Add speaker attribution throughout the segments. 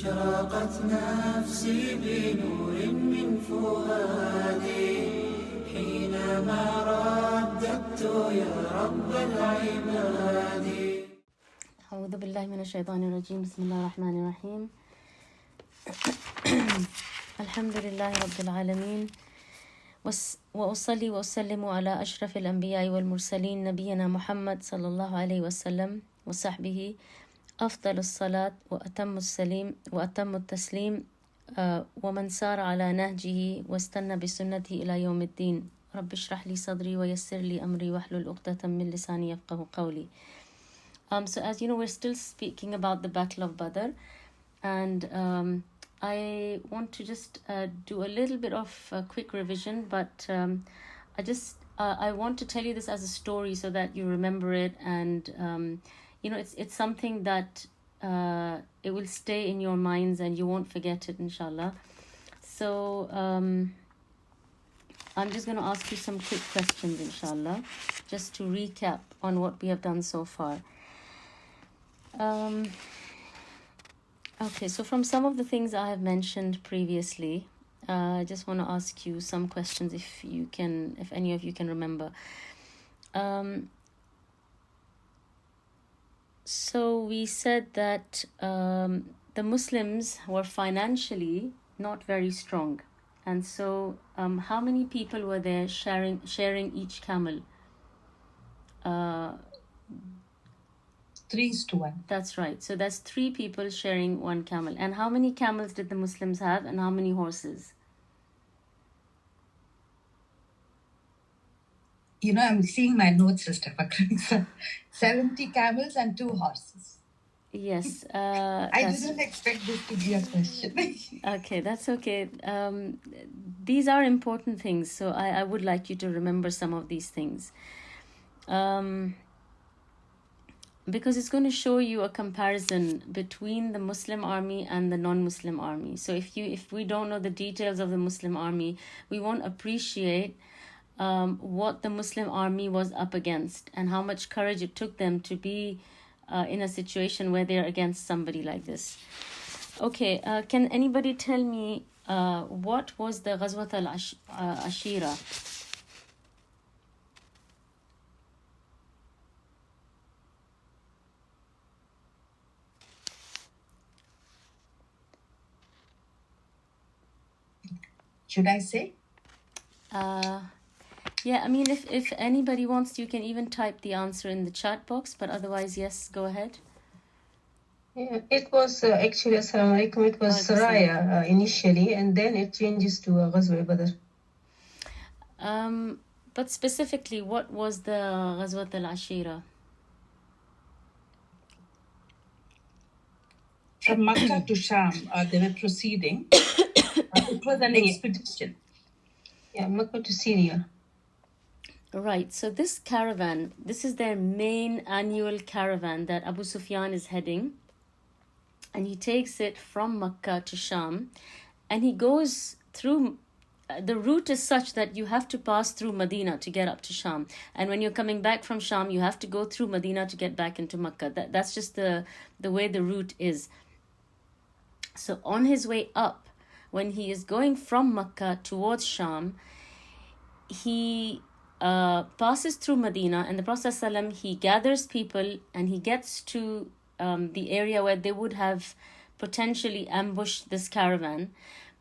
Speaker 1: أشرقت نفسي بنور من فؤادي حينما رددت يا رب العباد.
Speaker 2: أعوذ بالله من الشيطان الرجيم. بسم الله الرحمن الرحيم. الحمد لله رب العالمين، وأصلي وأسلم على أشرف الأنبياء والمرسلين نبينا محمد صلى الله عليه وسلم وصحبه أفضل الصلاة وأتم التسليم ومن سار على نهجه واستنى بسنته إلى يوم الدين. رب اشرح لي صدري ويسر لي أمري واحلل عقدة من لساني يفقه قولي. So as you know, we're still speaking about the Battle of Badr, and I want to just do a little bit of a quick revision, but I want to tell you this as a story so that you remember it, and it's something that it will stay in your minds and you won't forget it, inshallah. So I'm just going to ask you some quick questions, inshallah, just to recap on what we have done so far. Okay, so from some of the things I have mentioned previously, I just want to ask you some questions if any of you can remember. So we said that the Muslims were financially not very strong. And so how many people were there sharing each camel?
Speaker 3: 3:1.
Speaker 2: That's right. So that's 3 people sharing one camel. And how many camels did the Muslims have and how many horses?
Speaker 3: I'm seeing my notes, Sister Fakri. 70 camels and 2 horses.
Speaker 2: Yes.
Speaker 3: I didn't expect this to be a question.
Speaker 2: Okay, that's okay. These are important things. So I would like you to remember some of these things. Because it's going to show you a comparison between the Muslim army and the non-Muslim army. So if we don't know the details of the Muslim army, we won't appreciate what the Muslim army was up against and how much courage it took them to be in a situation where they're against somebody like this. Okay, can anybody tell me what was the Ghazwat al-Ashira?
Speaker 3: Should I say?
Speaker 2: Yeah, I mean, if anybody wants, you can even type the answer in the chat box, but otherwise, yes, go ahead.
Speaker 4: Yeah, it was actually, Assalamu alaikum, it was Seerah initially, and then it changes to Ghazwa Badr.
Speaker 2: But specifically, what was the Ghazwat al-Ashira?
Speaker 3: From Makkah to Sham, they were proceeding. It was an expedition.
Speaker 4: Yeah, Makkah to Syria.
Speaker 2: Right, so this caravan, this is their main annual caravan that Abu Sufyan is heading. And he takes it from Makkah to Sham. And he goes through, the route is such that you have to pass through Medina to get up to Sham. And when you're coming back from Sham, you have to go through Medina to get back into Makkah. That's just the way the route is. So on his way up, when he is going from Makkah towards Sham, he passes through Medina, and the Prophet ﷺ, he gathers people and he gets to the area where they would have potentially ambushed this caravan.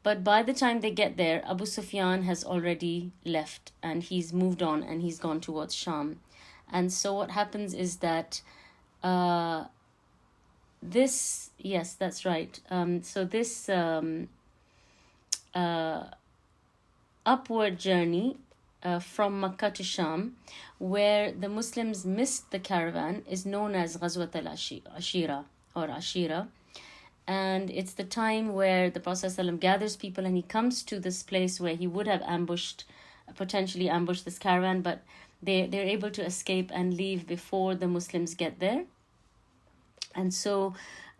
Speaker 2: But by the time they get there, Abu Sufyan has already left and he's moved on and he's gone towards Sham. And so what happens is that yes, that's right. So this upward journey from Makkah to Sham, where the Muslims missed the caravan, is known as Ghazwat al-Ashira or Ashira. And it's the time where the Prophet ﷺ gathers people and he comes to this place where he would have potentially ambushed this caravan, but they're able to escape and leave before the Muslims get there. And so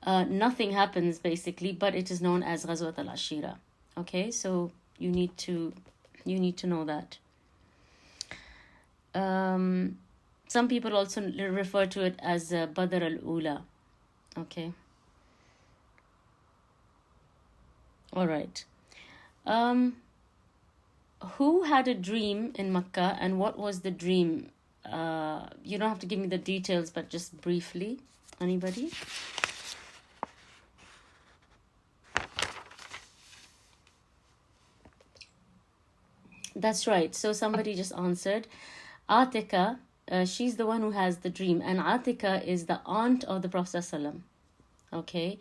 Speaker 2: nothing happens basically, but it is known as Ghazwat al-Ashira. Okay, so you need to know that. Some people also refer to it as Badr al-Ula. Okay. All right. Who had a dream in Makkah, and what was the dream? You don't have to give me the details, but just briefly. Anybody? That's right. So somebody just answered. Atika, she's the one who has the dream, and Atika is the aunt of the Prophet ﷺ. Okay.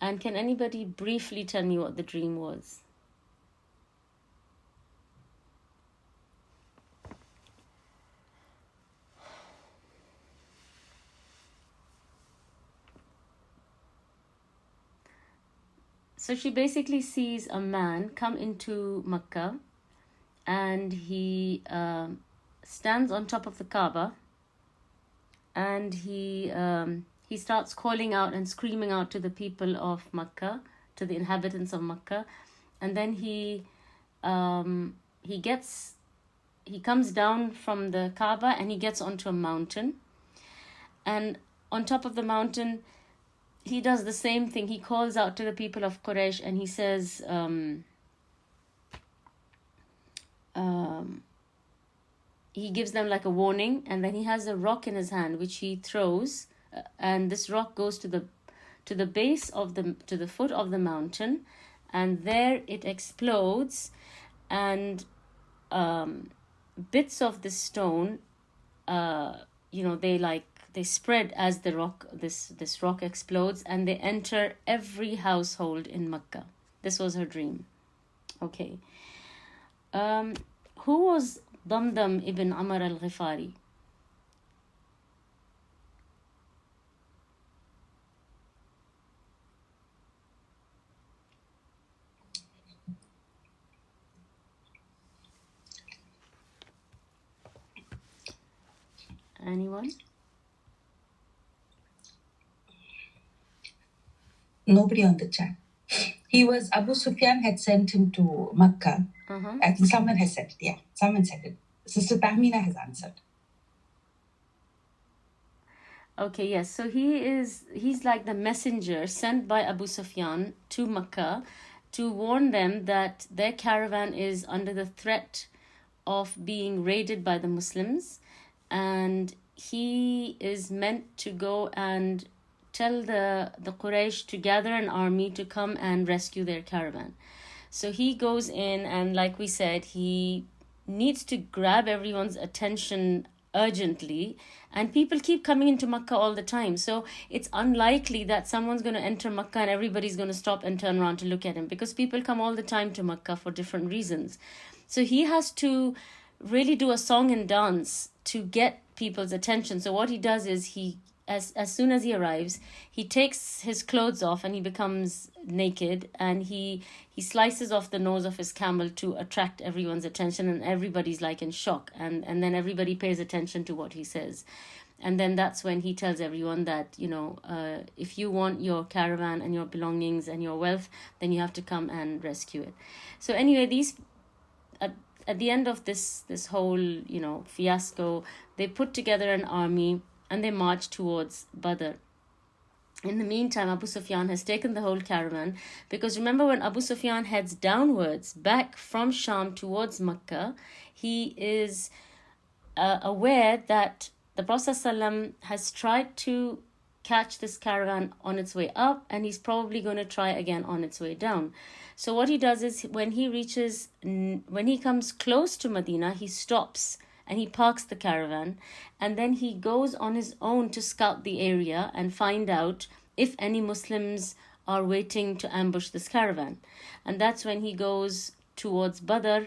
Speaker 2: And can anybody briefly tell me what the dream was? So she basically sees a man come into Makkah, and he stands on top of the Kaaba, and he starts calling out and screaming out to the people of Makkah, to the inhabitants of Makkah, and then he comes down from the Kaaba and he gets onto a mountain, and on top of the mountain he does the same thing. He calls out to the people of Quraysh and he says, he gives them like a warning, and then he has a rock in his hand which he throws, and this rock goes to the base of the foot of the mountain, and there it explodes, and bits of the stone, they spread as the rock, this rock explodes, and they enter every household in Makkah. This was her dream. Okay. Who was Damdam ibn Amr al-Ghifari? Anyone?
Speaker 3: Nobody on the chat. He was, Abu Sufyan had sent him to Makkah. I think someone has said it. Yeah, someone said it. Sister Tahmina has answered.
Speaker 2: Okay, yes. So he's like the messenger sent by Abu Sufyan to Makkah to warn them that their caravan is under the threat of being raided by the Muslims, and he is meant to go and tell the Quraysh to gather an army to come and rescue their caravan. So he goes in, and like we said, he needs to grab everyone's attention urgently, and people keep coming into Makkah all the time. So it's unlikely that someone's going to enter Makkah and everybody's going to stop and turn around to look at him, because people come all the time to Makkah for different reasons. So he has to really do a song and dance to get people's attention. So what he does is as soon as he arrives, he takes his clothes off and he becomes naked, and he slices off the nose of his camel to attract everyone's attention, and everybody's like in shock, and then everybody pays attention to what he says. And then that's when he tells everyone that, if you want your caravan and your belongings and your wealth, then you have to come and rescue it. So anyway, these at the end of this whole fiasco, they put together an army and they march towards Badr. In the meantime, Abu Sufyan has taken the whole caravan, because remember, when Abu Sufyan heads downwards back from Sham towards Makkah, he is aware that the Prophet ﷺ has tried to catch this caravan on its way up, and he's probably going to try again on its way down. So what he does is, when he comes close to Medina, he stops and he parks the caravan, and then he goes on his own to scout the area and find out if any Muslims are waiting to ambush this caravan. And that's when he goes towards Badr,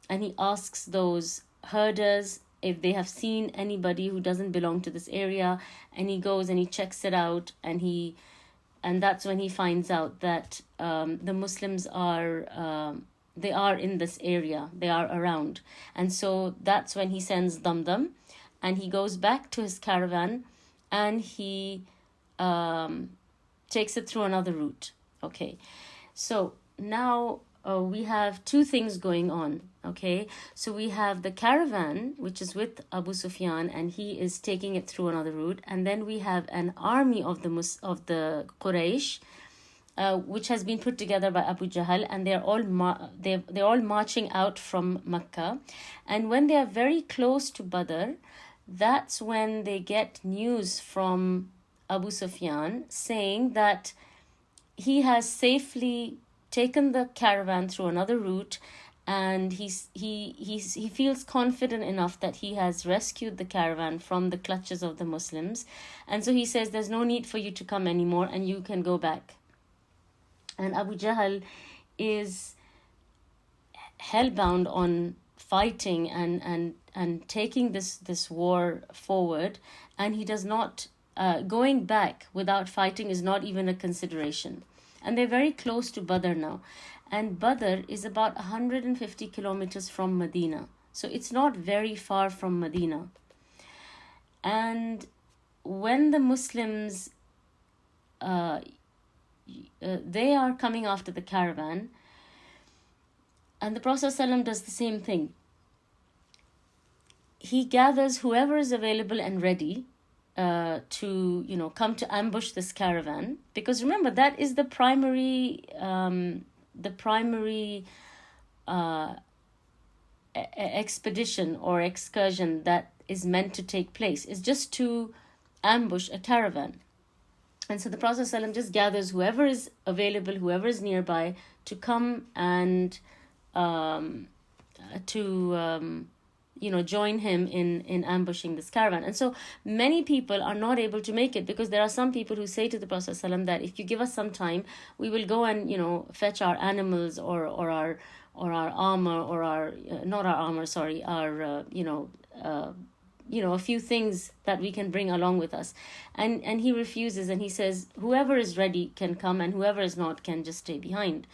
Speaker 2: and he asks those herders if they have seen anybody who doesn't belong to this area, and he goes and he checks it out, and that's when he finds out that the Muslims are they are in this area, they are around. And so that's when he sends Damdam, and he goes back to his caravan, and he takes it through another route. Okay, so now we have two things going on. Okay, so we have the caravan, which is with Abu Sufyan, and he is taking it through another route, and then we have an army of the Quraysh, which has been put together by Abu Jahl, and they're all marching out from Mecca. And when they are very close to Badr, that's when they get news from Abu Sufyan saying that he has safely taken the caravan through another route, and he feels confident enough that he has rescued the caravan from the clutches of the Muslims. And so he says, there's no need for you to come anymore, and you can go back. And Abu Jahl is hellbound on fighting and taking this war forward, and he does not, going back without fighting is not even a consideration. And they're very close to Badr now. And Badr is about 150 kilometers from Medina. So it's not very far from Medina. And when the Muslims, they are coming after the caravan, and the Prophet ﷺ does the same thing. He gathers whoever is available and ready to come to ambush this caravan, because remember, that is the primary expedition or excursion that is meant to take place, is just to ambush a caravan. And so the Prophet ﷺ just gathers whoever is available, whoever is nearby, to come and join him in ambushing this caravan. And so many people are not able to make it, because there are some people who say to the Prophet ﷺ that if you give us some time, we will go and fetch our animals or our armor, or our not our armor, sorry, our a few things that we can bring along with us. And he refuses, and he says whoever is ready can come, and whoever is not can just stay behind.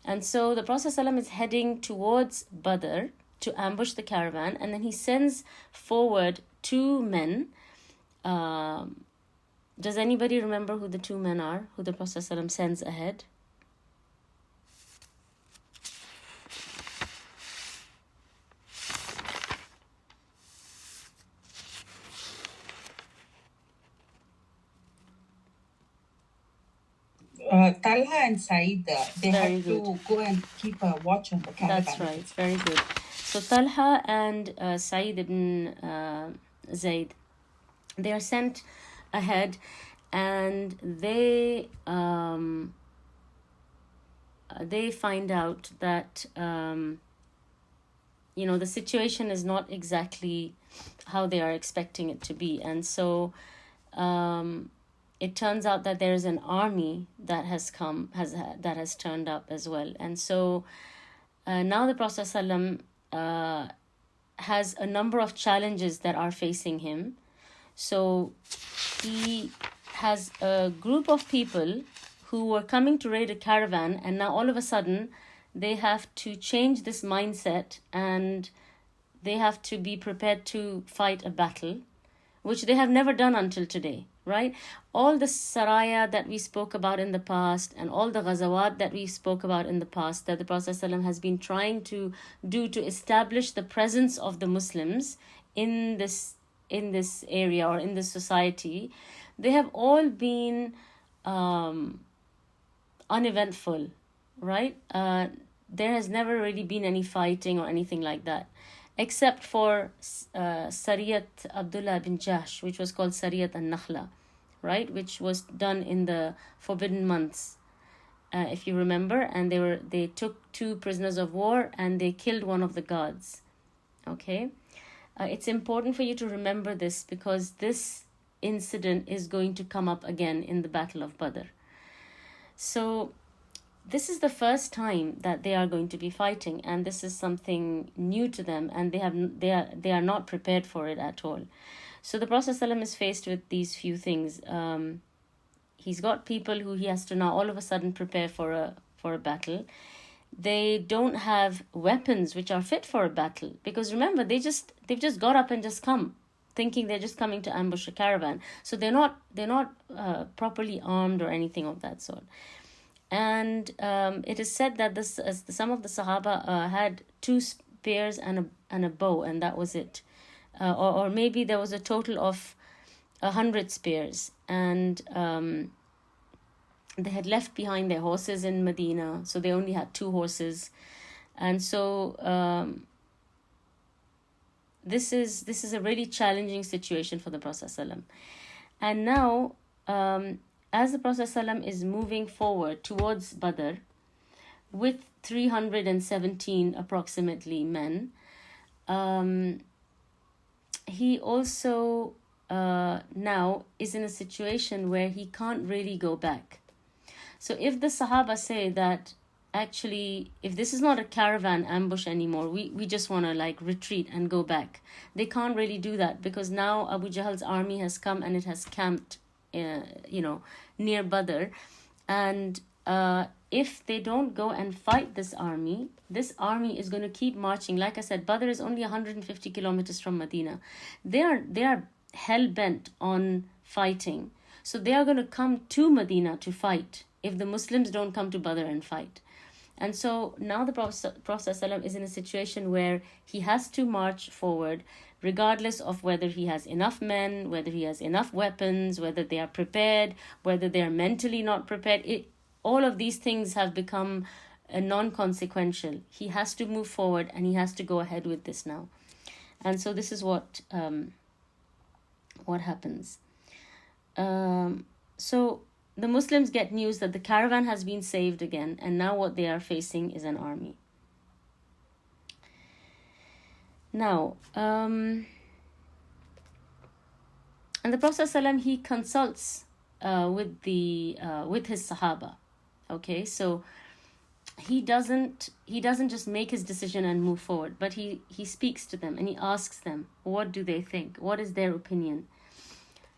Speaker 2: And so the Prophet ﷺ is heading towards Badr to ambush the caravan, and then he sends forward two men. Does anybody remember who the two men are, who the Prophet ﷺ sends ahead?
Speaker 3: Talha and Said, they have to go and keep a watch on the caravan.
Speaker 2: That's right, very good. So Talha and Said ibn Zayd, they are sent ahead, and they find out that the situation is not exactly how they are expecting it to be. And so it turns out that there is an army that has turned up as well. And so now the Prophet ﷺ has a number of challenges that are facing him. So he has a group of people who were coming to raid a caravan, and now all of a sudden they have to change this mindset, and they have to be prepared to fight a battle, which they have never done until today, right? All the saraya that we spoke about in the past, and all the ghazawat that we spoke about in the past, that the Prophet ﷺ has been trying to do to establish the presence of the Muslims in this area or in this society, they have all been uneventful, right? There has never really been any fighting or anything like that, except for Sariyat Abdullah bin Jahsh, which was called Sariyat al-Nakhla, right? Which was done in the forbidden months, if you remember. And they took 2 prisoners of war, and they killed one of the guards. Okay? It's important for you to remember this, because this incident is going to come up again in the Battle of Badr. So this is the first time that they are going to be fighting, and this is something new to them, and they are not prepared for it at all. So the Prophet ﷺ is faced with these few things. He's got people who he has to now all of a sudden prepare for a battle. They don't have weapons which are fit for a battle, because remember, they've just got up and just come, thinking they're just coming to ambush a caravan. So they're not properly armed or anything of that sort. And it is said that some of the Sahaba had 2 spears and a bow, and that was it. Or maybe there was a total of 100 spears. And they had left behind their horses in Medina, so they only had 2 horses. And so this is a really challenging situation for the Prophet ﷺ. And now, as the Prophet ﷺ is moving forward towards Badr with 317 approximately men, he also now is in a situation where he can't really go back. So if the Sahaba say that actually, if this is not a caravan ambush anymore, we just want to like retreat and go back, they can't really do that, because now Abu Jahl's army has come and it has camped near Badr. And if they don't go and fight this army is going to keep marching. Like I said, Badr is only 150 kilometers from Medina. They are hell-bent on fighting. So they are going to come to Medina to fight if the Muslims don't come to Badr and fight. And so now the Prophet ﷺ is in a situation where he has to march forward, regardless of whether he has enough men, whether he has enough weapons, whether they are prepared, whether they are mentally not prepared. All of these things have become non-consequential. He has to move forward and he has to go ahead with this now. And so this is what happens. So the Muslims get news that the caravan has been saved again, and now what they are facing is an army. Now, and the Prophet ﷺ, he consults with his Sahaba. Okay, so he doesn't just make his decision and move forward, but he speaks to them and he asks them, what do they think? What is their opinion?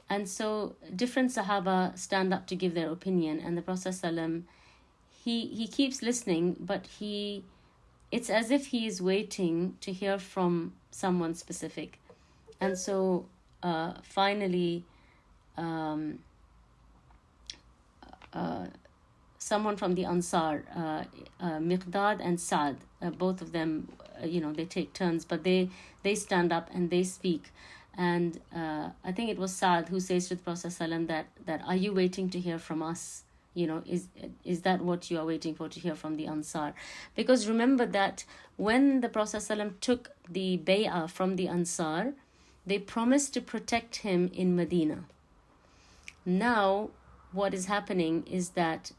Speaker 2: And so different Sahaba stand up to give their opinion, and the Prophet ﷺ, he keeps listening, but it's as if he is waiting to hear from someone specific. And so finally someone from the Ansar, Miqdad and Saad, both of them, they take turns, but they stand up and they speak. And I think it was Saad who says to the Prophet ﷺ that are you waiting to hear from us? Is that what you are waiting for, to hear from the Ansar? Because remember that when the Prophet ﷺ took the bay'ah from the Ansar, they promised to protect him in Medina. Now what is happening is that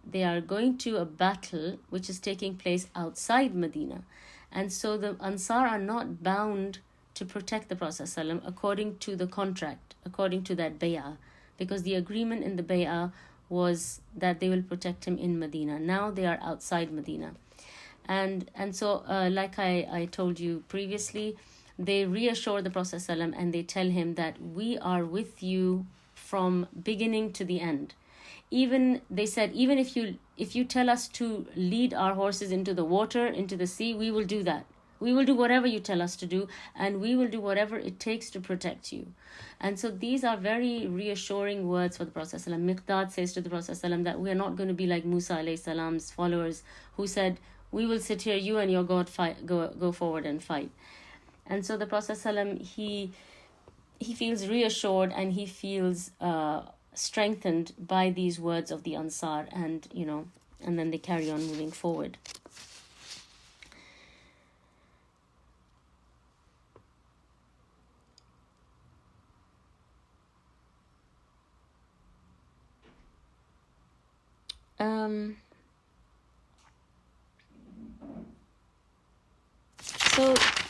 Speaker 2: they are going to a battle which is taking place outside Medina. And so the Ansar are not bound to protect the Prophet ﷺ according to the contract, according to that bay'ah, because the agreement in the bay'ah was that they will protect him in Medina. Now they are outside Medina. And so like I told you previously, they reassure the Prophet ﷺ and they tell him that we are with you from beginning to the end. Even they said, even if you tell us to lead our horses into the water, into the sea, we will do that. We will do whatever you tell us to do, and we will do whatever it takes to protect you. And so these are very reassuring words for the Prophet ﷺ. Miqdad says to the Prophet ﷺ that we are not going to be like Musa alayhi salam's followers who said, we will sit here, you and your God go forward and fight. And so the Prophet ﷺ, he feels reassured and he feels strengthened by these words of the Ansar, and then they carry on moving forward.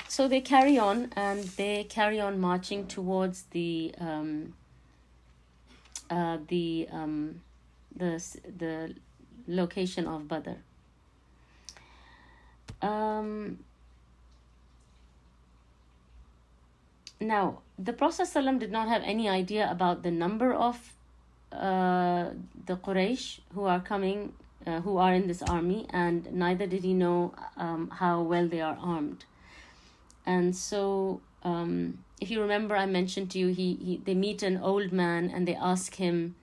Speaker 2: So they carry on, and they carry on marching towards the location of Badr. Now, the Prophet ﷺ did not have any idea about the number of the Quraysh who are coming, who are in this army, and neither did he know how well they are armed. And so if you remember, I mentioned to you, they meet an old man and they ask him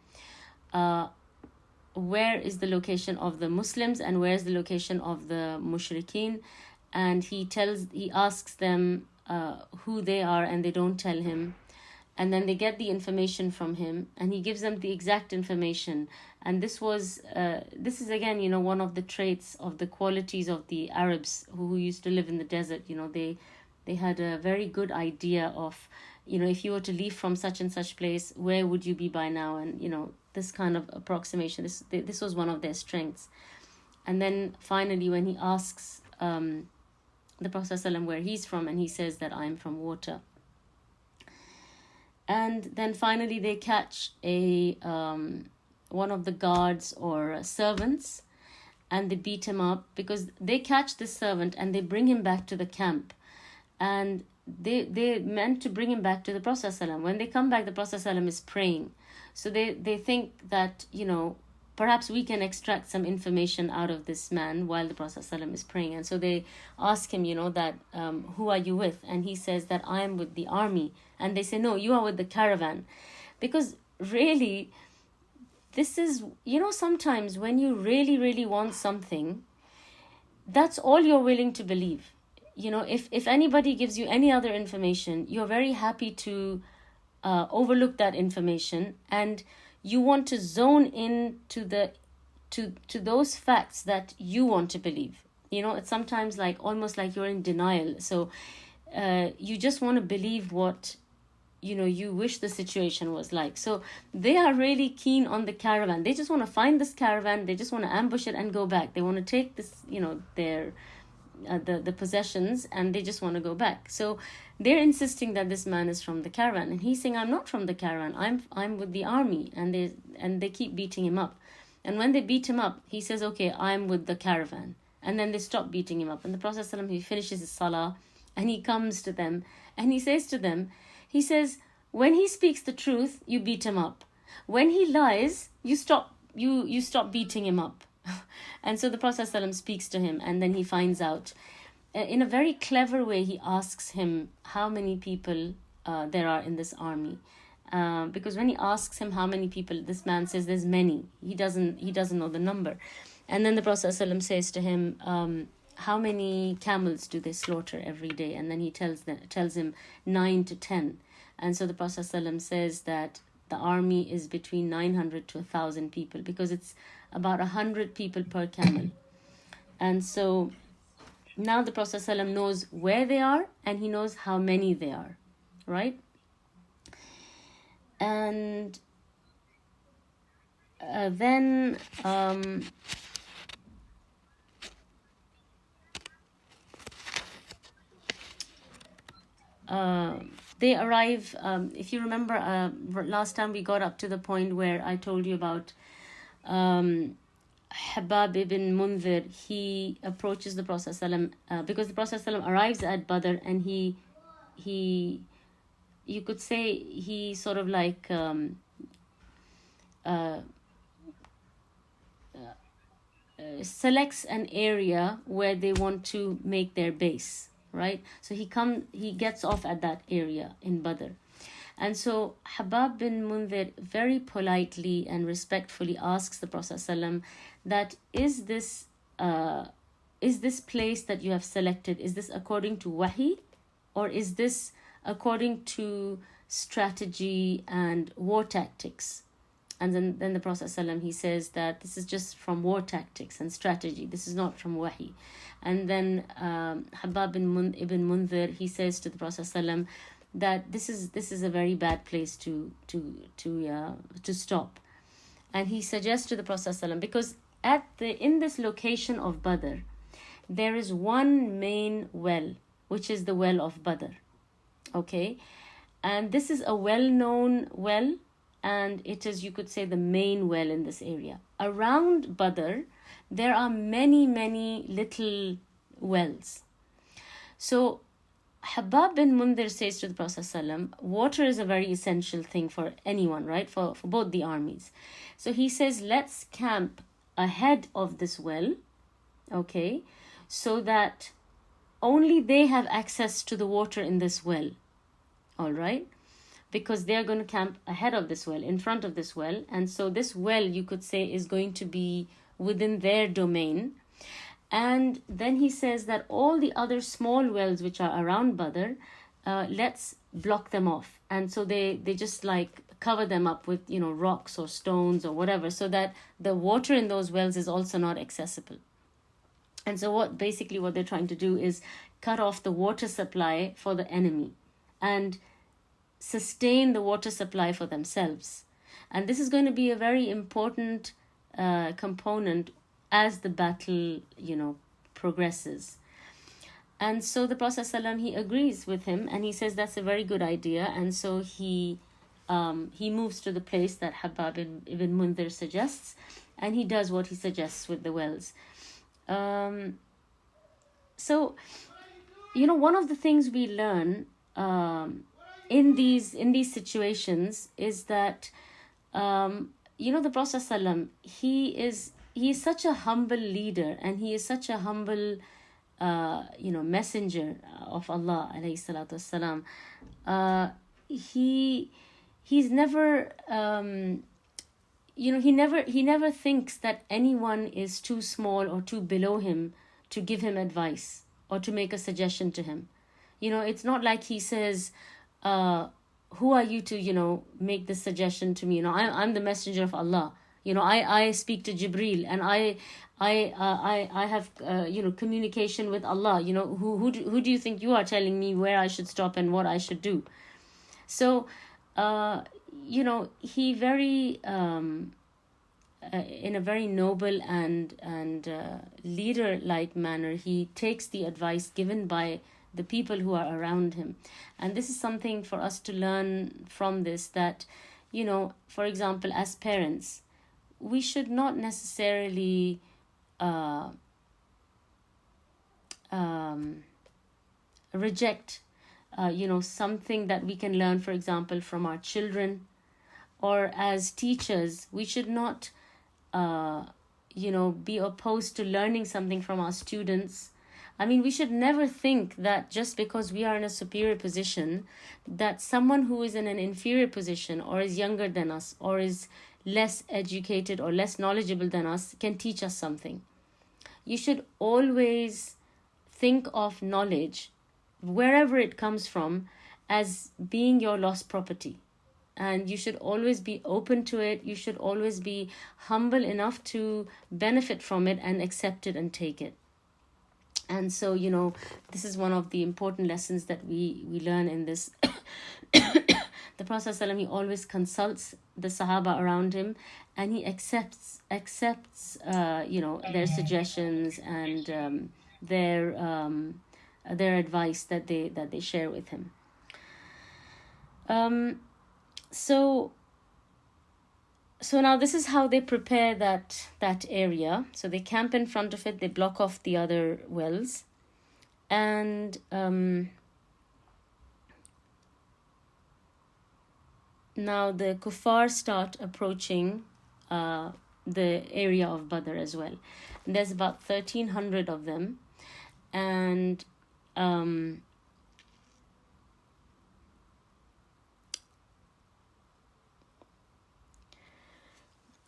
Speaker 2: where is the location of the Muslims and where is the location of the mushrikeen, and he asks them who they are, and they don't tell him. And then they get the information from him, and he gives them the exact information. And this is again, you know, one of the traits of the qualities of the Arabs who used to live in the desert. You know, they had a very good idea of, you know, if you were to leave from such and such place, where would you be by now? And, you know, this kind of approximation, this was one of their strengths. And then finally, when he asks the Prophet ﷺ where he's from, and he says that I'm from water. And then finally they catch one of the guards or servants, and they beat him up, because they catch this servant and they bring him back to the camp. And they meant to bring him back to the Prophet ﷺ. When they come back, the Prophet ﷺ is praying. So they think that, you know, perhaps we can extract some information out of this man while the Prophet ﷺ is praying. And so they ask him, you know, that who are you with? And he says that I am with the army. And they say, no, you are with the caravan. Because really, this is, you know, sometimes when you really, really want something, that's all you're willing to believe. You know, if anybody gives you any other information, you're very happy to overlook that information, and you want to zone in to those facts that you want to believe. You know, it's sometimes like almost like you're in denial. So you just want to believe what, you know, you wish the situation was like. So they are really keen on the caravan. They just want to find this caravan. They just want to ambush it and go back. They want to take this, you know, their the possessions, and they just want to go back. So they're insisting that this man is from the caravan, and he's saying, I'm not from the caravan, I'm with the army. And they keep beating him up. And when they beat him up, he says, okay, I'm with the caravan. And then they stop beating him up. And the Prophet ﷺ, he finishes his salah, and he comes to them, and he says to them, he says, when he speaks the truth, you beat him up. When he lies, you stop beating him up. And so the Prophet ﷺ speaks to him, and then he finds out. In a very clever way, he asks him how many people there are in this army. Because when he asks him how many people, this man says there's many. He doesn't know the number. And then the Prophet ﷺ says to him, how many camels do they slaughter every day? And then he tells him 9 to 10. And so the Prophet ﷺ says that the army is between 900 to 1,000 people, because it's about 100 people per camel. And so now the Prophet ﷺ knows where they are, and he knows how many they are, right? And then they arrive. If you remember, last time we got up to the point where I told you about Habab ibn Mundhir. He approaches the Prophet ﷺ, because the Prophet ﷺ arrives at Badr, and he you could say he sort of like selects an area where they want to make their base, right? So he gets off at that area in Badr. And so Habab bin Mundhir very politely and respectfully asks the Prophet ﷺ that is this place that you have selected, is this according to wahi, or is this according to strategy and war tactics? And then the Prophet ﷺ, he says that this is just from war tactics and strategy. This is not from wahi. And then Habab ibn Mundhir, he says to the Prophet ﷺ that this is a very bad place to stop. And he suggests to the Prophet ﷺ, because in this location of Badr, there is one main well, which is the well of Badr. Okay? And this is a well-known well, and it is, you could say, the main well in this area. Around Badr, there are many, many little wells. So Habab bin Mundhir says to the Prophet ﷺ, water is a very essential thing for anyone, right? For both the armies. So he says, let's camp ahead of this well, okay, so that only they have access to the water in this well, all right? Because they're going to camp ahead of this well, in front of this well. And so this well, you could say, is going to be within their domain. And then he says that all the other small wells which are around Badr, let's block them off. And so they just like cover them up with, you know, rocks or stones or whatever, so that the water in those wells is also not accessible. And so what they're trying to do is cut off the water supply for the enemy and sustain the water supply for themselves. And this is going to be a very important component as the battle, you know, progresses. And so the Prophet ﷺ, he agrees with him, and he says that's a very good idea. And so he moves to the place that Habab ibn Mundhir suggests, and he does what he suggests with the wells. So, you know, one of the things we learn in these situations is that, you know, the Prophet ﷺ, he is such a humble leader, and he is such a humble you know, messenger of Allah alayhi salatu wassalam. He's never you know, he never thinks that anyone is too small or too below him to give him advice or to make a suggestion to him. You know, it's not like he says, who are you to, you know, make this suggestion to me? You know, I'm the messenger of Allah. You know, I speak to Jibreel, and I have you know, communication with Allah. You know, who do you think you are telling me where I should stop and what I should do? So you know, he very in a very noble and leader-like manner, he takes the advice given by the people who are around him. And this is something for us to learn from this, that, you know, for example, as parents, we should not necessarily reject you know, something that we can learn, for example, from our children. Or as teachers, we should not you know, be opposed to learning something from our students. I mean, we should never think that just because we are in a superior position, that someone who is in an inferior position or is younger than us or is less educated or less knowledgeable than us can teach us something. You should always think of knowledge, wherever it comes from, as being your lost property. And you should always be open to it. You should always be humble enough to benefit from it and accept it and take it. And so, you know, this is one of the important lessons that we learn in this. The Prophet ﷺ, he always consults the Sahaba around him, and he accepts you know, their suggestions and their advice that they share with him. So now this is how they prepare that area. So they camp in front of it, they block off the other wells, and now the kuffar start approaching the area of Badr as well. And there's about 1,300 of them, and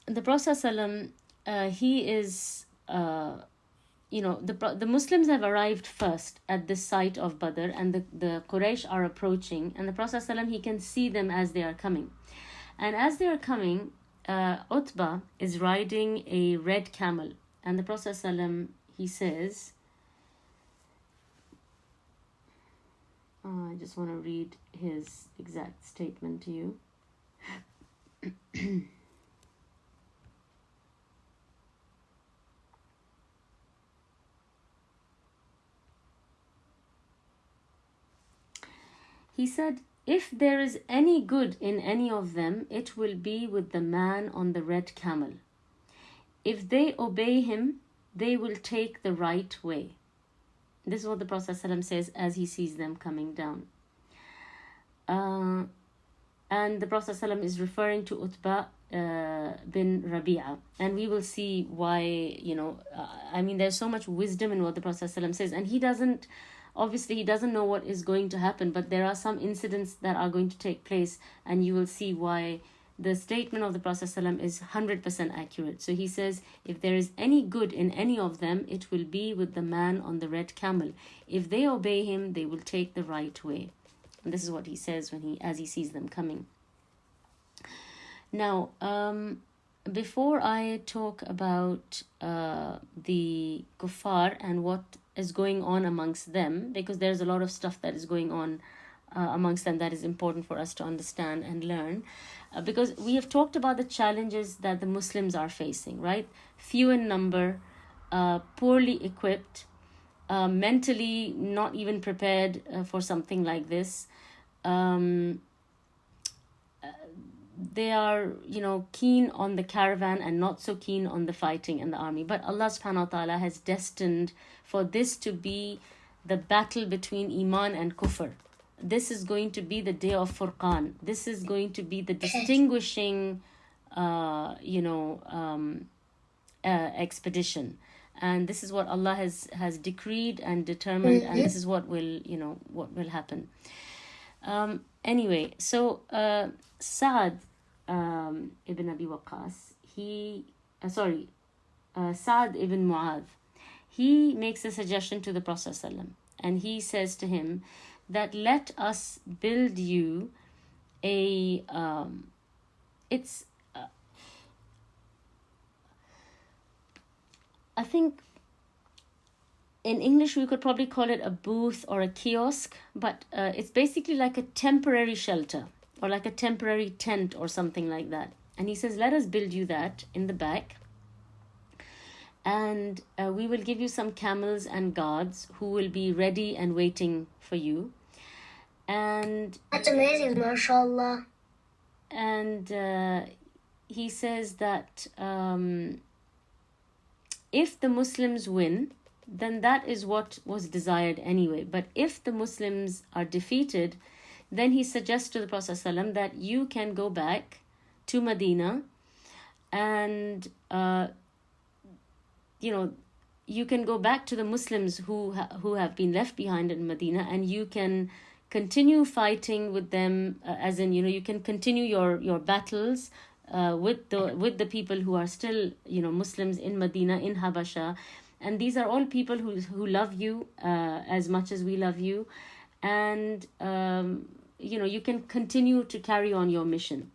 Speaker 2: the Prophet ﷺ, he is, you know, the Muslims have arrived first at this site of Badr, and the Quraysh are approaching, and the Prophet ﷺ, he can see them as they are coming. And as they are coming, Utbah is riding a red camel, and the Prophet ﷺ, he says, I just want to read his exact statement to you. He said, if there is any good in any of them, it will be with the man on the red camel. If they obey him, they will take the right way. This is what the Prophet ﷺ says as he sees them coming down. And the Prophet ﷺ is referring to Utbah bin Rabi'ah. And we will see why, you know, I mean, there's so much wisdom in what the Prophet ﷺ says. And he doesn't know what is going to happen, but there are some incidents that are going to take place, and you will see why the statement of the Prophet ﷺ is 100% accurate. So he says, if there is any good in any of them, it will be with the man on the red camel. If they obey him, they will take the right way. And this is what he says as he sees them coming. Now, before I talk about the kuffar and what is going on amongst them, because there's a lot of stuff that is going on amongst them that is important for us to understand and learn, because we have talked about the challenges that the Muslims are facing, right? Few in number, poorly equipped, mentally not even prepared for something like this. They are, keen on the caravan and not so keen on the fighting and the army. But Allah subhanahu wa ta'ala has destined for this to be the battle between Iman and Kufr. This is going to be the day of Furqan. This is going to be the distinguishing, expedition. And this is what Allah has decreed and determined, and this is what will happen. Anyway, so Sa'ad ibn Abi Waqqas, Sa'ad ibn Mu'adh, he makes a suggestion to the Prophet ﷺ, and he says to him that let us build you a I think in English we could probably call it a booth or a kiosk, but it's basically like a temporary shelter or like a temporary tent or something like that. And he says, let us build you that in the back, and we will give you some camels and guards who will be ready and waiting for you. And
Speaker 5: that's amazing, mashallah.
Speaker 2: And he says that if the Muslims win, then that is what was desired anyway. But if the Muslims are defeated, then he suggests to the Prophet ﷺ that you can go back to Medina and, you can go back to the Muslims who have been left behind in Medina, and you can continue fighting with them, as in, you can continue your battles with the people who are still, Muslims in Medina, in Habasha. And these are all people who love you as much as we love you. And, you can continue to carry on your mission.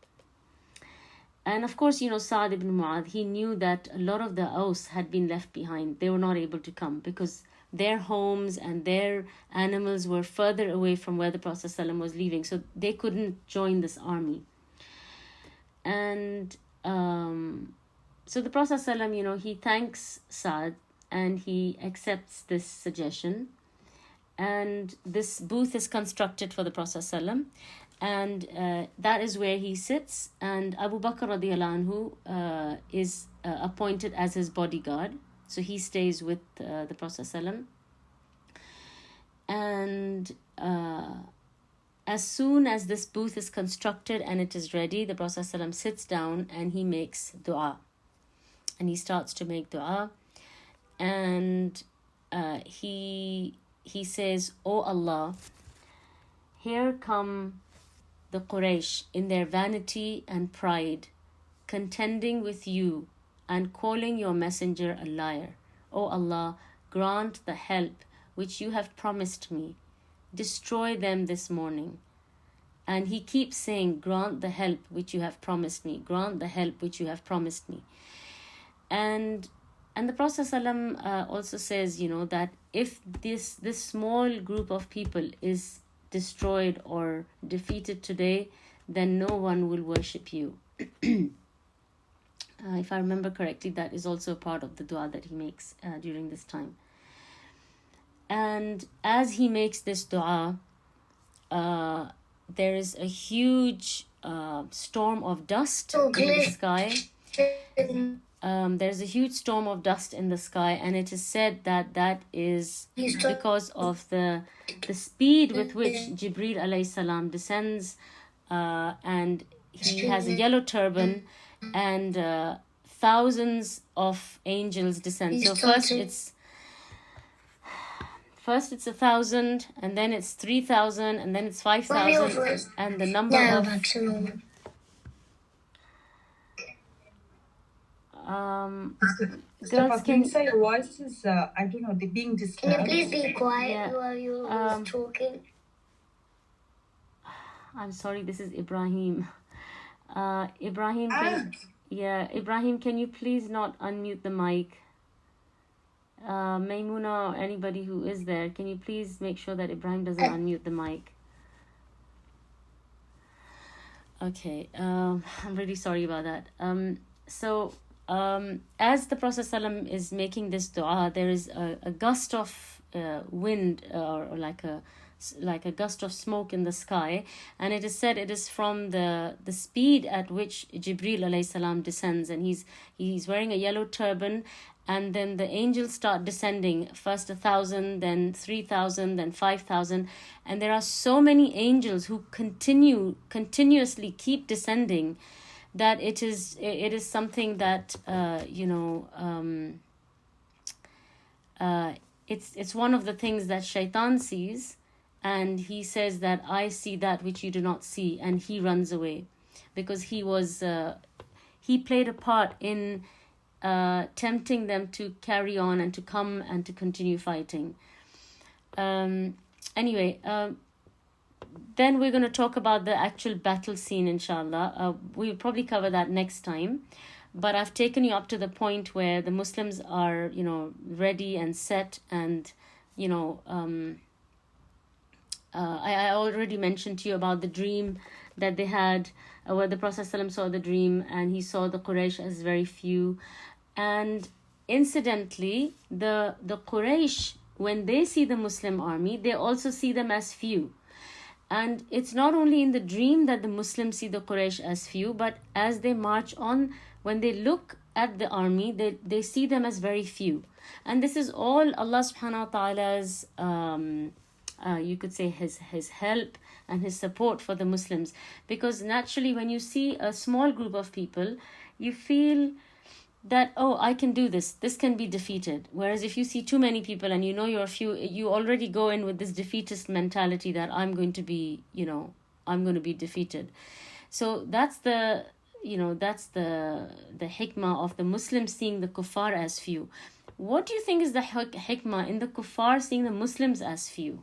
Speaker 2: And of course, Sa'ad ibn Mu'adh, he knew that a lot of the Aus had been left behind. They were not able to come because their homes and their animals were further away from where the Prophet ﷺ was leaving. So they couldn't join this army. And so the Prophet ﷺ, he thanks Sa'ad and he accepts this suggestion. And this booth is constructed for the Prophet ﷺ. And that is where he sits. And Abu Bakr radiallahu anhu is appointed as his bodyguard. So he stays with the Prophet ﷺ. And as soon as this booth is constructed and it is ready, the Prophet ﷺ sits down and he makes dua. And he starts to make dua. And he says, "O Allah, here come the Quraysh in their vanity and pride, contending with you and calling your messenger a liar. O Allah, grant the help which you have promised me. Destroy them this morning." And he keeps saying, "Grant the help which you have promised me. Grant the help which you have promised me." And the Prophet ﷺ also says, that if this small group of people is destroyed or defeated today, then no one will worship you. If I remember correctly, that is also a part of the dua that he makes during this time. And as he makes this dua, there is a huge storm of dust in the sky. There's a huge storm of dust in the sky, and it is said that is because of the speed with which Jibreel alayhi salam descends, and he has a yellow turban, and thousands of angels descend. So first it's 1,000, and then it's 3,000, and then it's 5,000, and the number of
Speaker 3: girls, can you say your voice is I don't know, they're being disturbed.
Speaker 5: Can you please be quiet while you're talking?
Speaker 2: I'm sorry, this is Ibrahim. Ibrahim, Ibrahim, can you please not unmute the mic? Maimuna or anybody who is there, can you please make sure that Ibrahim doesn't unmute the mic? Okay, I'm really sorry about that. As the Prophet ﷺ is making this dua, there is a gust of wind or like a gust of smoke in the sky, and it is said it is from the speed at which Jibreel alayhi salam descends, and he's wearing a yellow turban, and then the angels start descending, first 1,000, then 3,000, then 5,000, and there are so many angels who continuously keep descending, that it is something that it's one of the things that Shaitan sees, and he says that I see that which you do not see, and he runs away, because he played a part in tempting them to carry on and to come and to continue fighting. Then we're going to talk about the actual battle scene, inshallah. We'll probably cover that next time. But I've taken you up to the point where the Muslims are, ready and set. And, I already mentioned to you about the dream that they had, where the Prophet ﷺ saw the dream, and he saw the Quraysh as very few. And incidentally, the Quraysh, when they see the Muslim army, they also see them as few. And it's not only in the dream that the Muslims see the Quraysh as few, but as they march on, when they look at the army, they see them as very few. And this is all Allah subhanahu wa ta'ala's, you could say his help and his support for the Muslims. Because naturally, when you see a small group of people, you feel that, I can do this. This can be defeated. Whereas if you see too many people and you're few, you already go in with this defeatist mentality that I'm going to be defeated. So that's the hikmah of the Muslims seeing the kuffar as few. What do you think is the hikmah in the kuffar seeing the Muslims as few?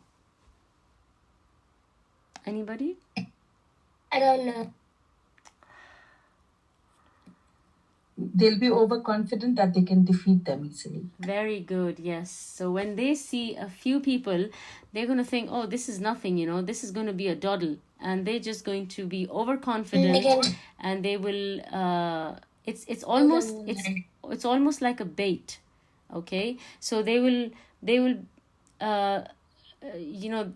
Speaker 2: Anybody?
Speaker 5: I don't know.
Speaker 3: They'll be overconfident that they can defeat them easily.
Speaker 2: Very good, yes. So when they see a few people, they're going to think, this is nothing, this is going to be a doddle. And they're just going to be overconfident, and they will, it's almost like a bait, okay? So they will,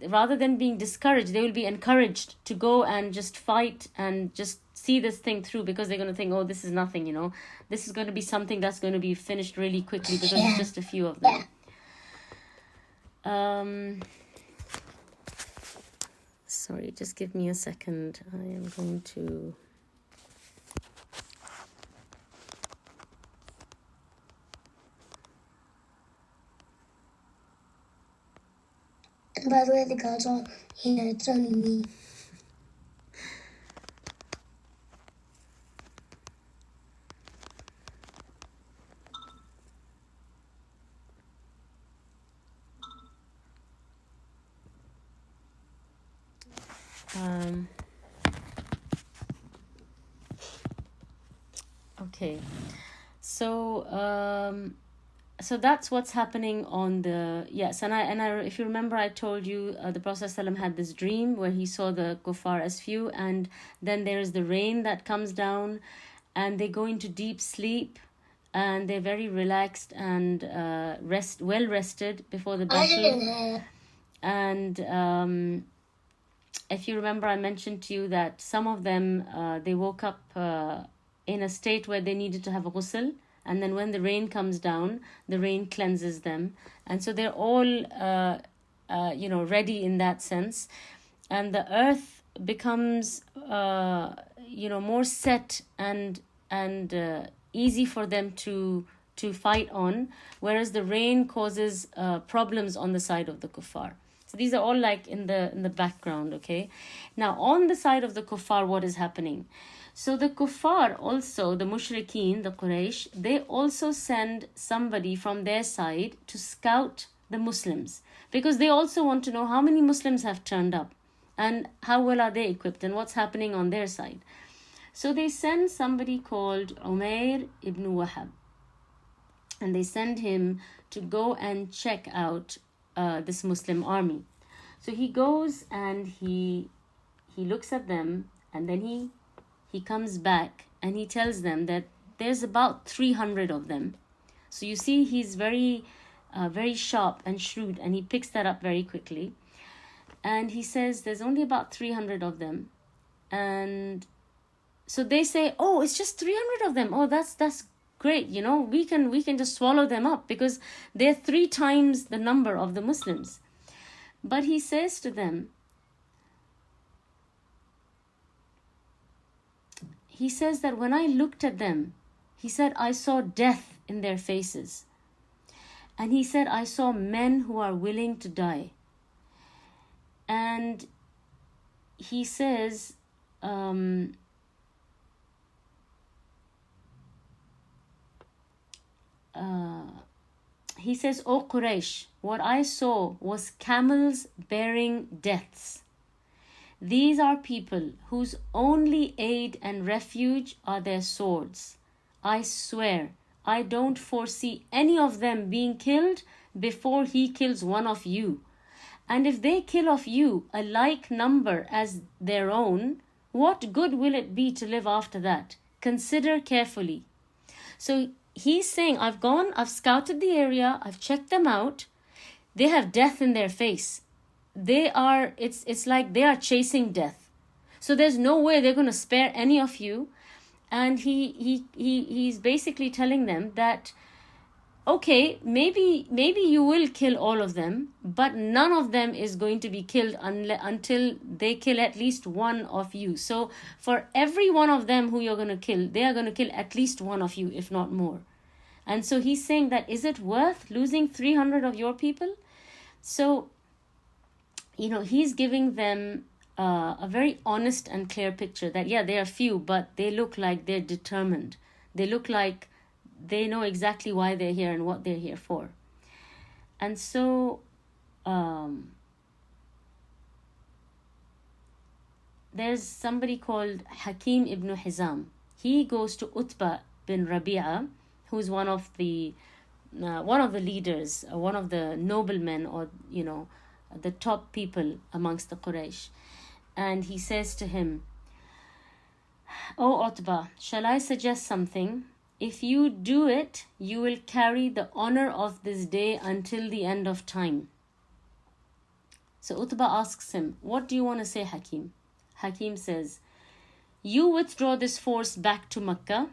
Speaker 2: rather than being discouraged, they will be encouraged to go and just fight and just see this thing through, because they're going to think, this is nothing, this is going to be something that's going to be finished really quickly, because it's just a few of them. Sorry, just give me a second. I am going to...
Speaker 5: By the way, the guards are here. It's only me.
Speaker 2: Okay, so that's what's happening on the and I if you remember, I told you the Prophet ﷺ had this dream where he saw the kuffar as few, and then there is the rain that comes down, and they go into deep sleep, and they're very relaxed and well rested before the battle. And if you remember, I mentioned to you that some of them they woke up in a state where they needed to have a ghusl, and then when the rain comes down, the rain cleanses them, and so they're all ready in that sense, and the earth becomes more set and easy for them to fight on, whereas the rain causes problems on the side of the kuffar. So these are all like in the background, okay? Now, on the side of the kuffar, what is happening? So the kuffar also, the mushrikeen, the Quraysh, they also send somebody from their side to scout the Muslims, because they also want to know how many Muslims have turned up. And how well are they equipped? And what's happening on their side? So they send somebody called Umair ibn Wahab. And they send him to go and check out this Muslim army. So he goes and he looks at them, and then he comes back and he tells them that there's about 300 of them. So you see, he's very sharp and shrewd, and he picks that up very quickly. And he says there's only about 300 of them. And so they say, oh, it's just 300 of them. Oh, that's great. You know, we can just swallow them up because they're 3 times the number of the Muslims. But he says to them, he says that when I looked at them, he said, I saw death in their faces. And he said, I saw men who are willing to die. And he says, he says, O Quraysh, what I saw was camels bearing deaths. These are people whose only aid and refuge are their swords. I swear, I don't foresee any of them being killed before he kills one of you. And if they kill of you a like number as their own, what good will it be to live after that? Consider carefully. So he's saying, I've scouted the area, I've checked them out. They have death in their face. It's like they are chasing death. So there's no way they're going to spare any of you. And he's basically telling them that, okay, maybe you will kill all of them, but none of them is going to be killed until they kill at least one of you. So for every one of them who you're going to kill, they are going to kill at least one of you, if not more. And so he's saying that, is it worth losing 300 of your people? So, you know, he's giving them a very honest and clear picture that, yeah, they are few, but they look like they're determined. They look like they know exactly why they're here and what they're here for. And so there's somebody called Hakim ibn Hizam. He goes to Utbah bin Rabi'ah, who's one of the leaders, one of the noblemen, or, you know, the top people amongst the Quraysh. And he says to him, O Utbah, shall I suggest something? If you do it, you will carry the honor of this day until the end of time. So Utbah asks him, what do you want to say, Hakim? Hakim says, you withdraw this force back to Mecca.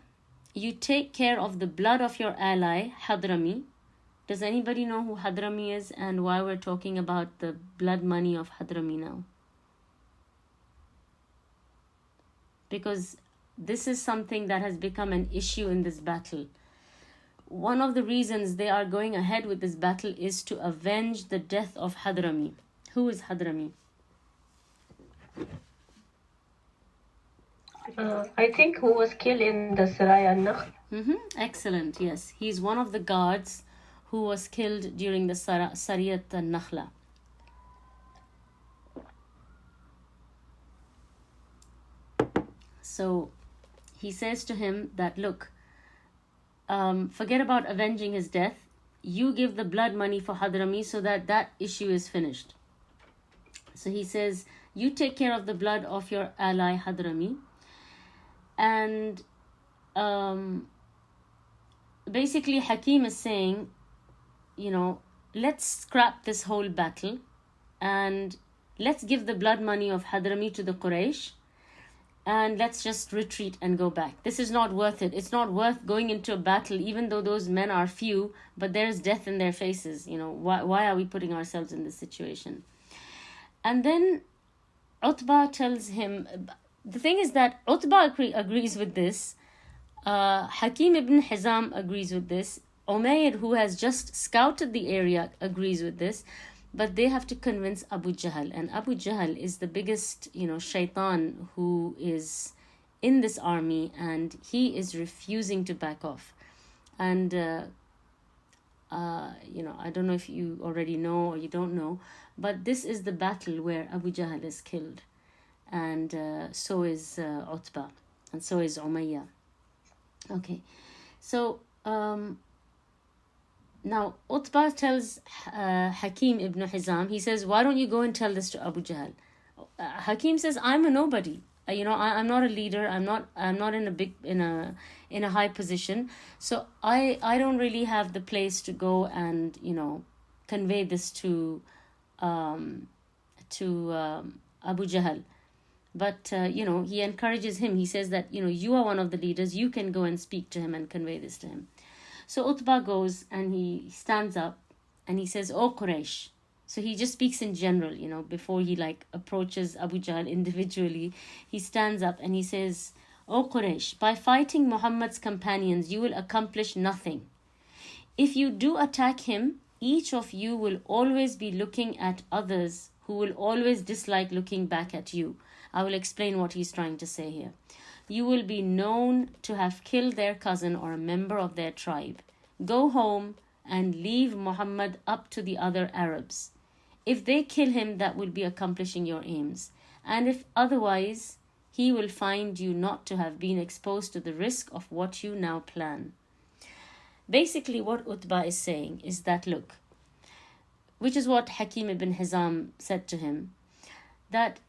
Speaker 2: You take care of the blood of your ally, Hadrami. Does anybody know who Hadrami is and why we're talking about the blood money of Hadrami now? Because this is something that has become an issue in this battle. One of the reasons they are going ahead with this battle is to avenge the death of Hadrami. Who is Hadrami?
Speaker 4: I think who was killed in the Seerah al-Nakhl.
Speaker 2: Excellent, yes. He's one of the guards who was killed during the Sariyat al-Nakhla. So he says to him that, look, forget about avenging his death. You give the blood money for Hadrami so that issue is finished. So he says, you take care of the blood of your ally Hadrami. And basically Hakim is saying, you know, let's scrap this whole battle and let's give the blood money of Hadrami to the Quraysh. And let's just retreat and go back. This is not worth it. It's not worth going into a battle, even though those men are few, but there's death in their faces. You know, why are we putting ourselves in this situation? And then Utbah tells him, the thing is that Utbah agrees with this. Hakim ibn Hizam agrees with this. Umair, who has just scouted the area, agrees with this. But they have to convince Abu Jahl. And Abu Jahl is the biggest, you know, shaitan who is in this army. And he is refusing to back off. And I don't know if you already know or you don't know, but this is the battle where Abu Jahl is killed, and so is Utbah, and so is Umayyah. Okay, so now Utbah tells Hakim ibn Hizam, he says, why don't you go and tell this to Abu Jahl? Hakim says, I'm a nobody. I'm not a leader. I'm not in a high position. So I don't really have the place to go and, convey this to Abu Jahl. But, he encourages him. He says that, you are one of the leaders. You can go and speak to him and convey this to him. So Utbah goes and he stands up and he says, "Oh Quraysh." So he just speaks in general, before he approaches Abu Jahl individually. He stands up and he says, "O Quraysh, by fighting Muhammad's companions, you will accomplish nothing. If you do attack him, each of you will always be looking at others who will always dislike looking back at you." I will explain what he's trying to say here. "You will be known to have killed their cousin or a member of their tribe. Go home and leave Muhammad up to the other Arabs. If they kill him, that will be accomplishing your aims. And if otherwise, he will find you not to have been exposed to the risk of what you now plan." Basically, what Utbah is saying is that, look, which is what Hakim ibn Hizam said to him, that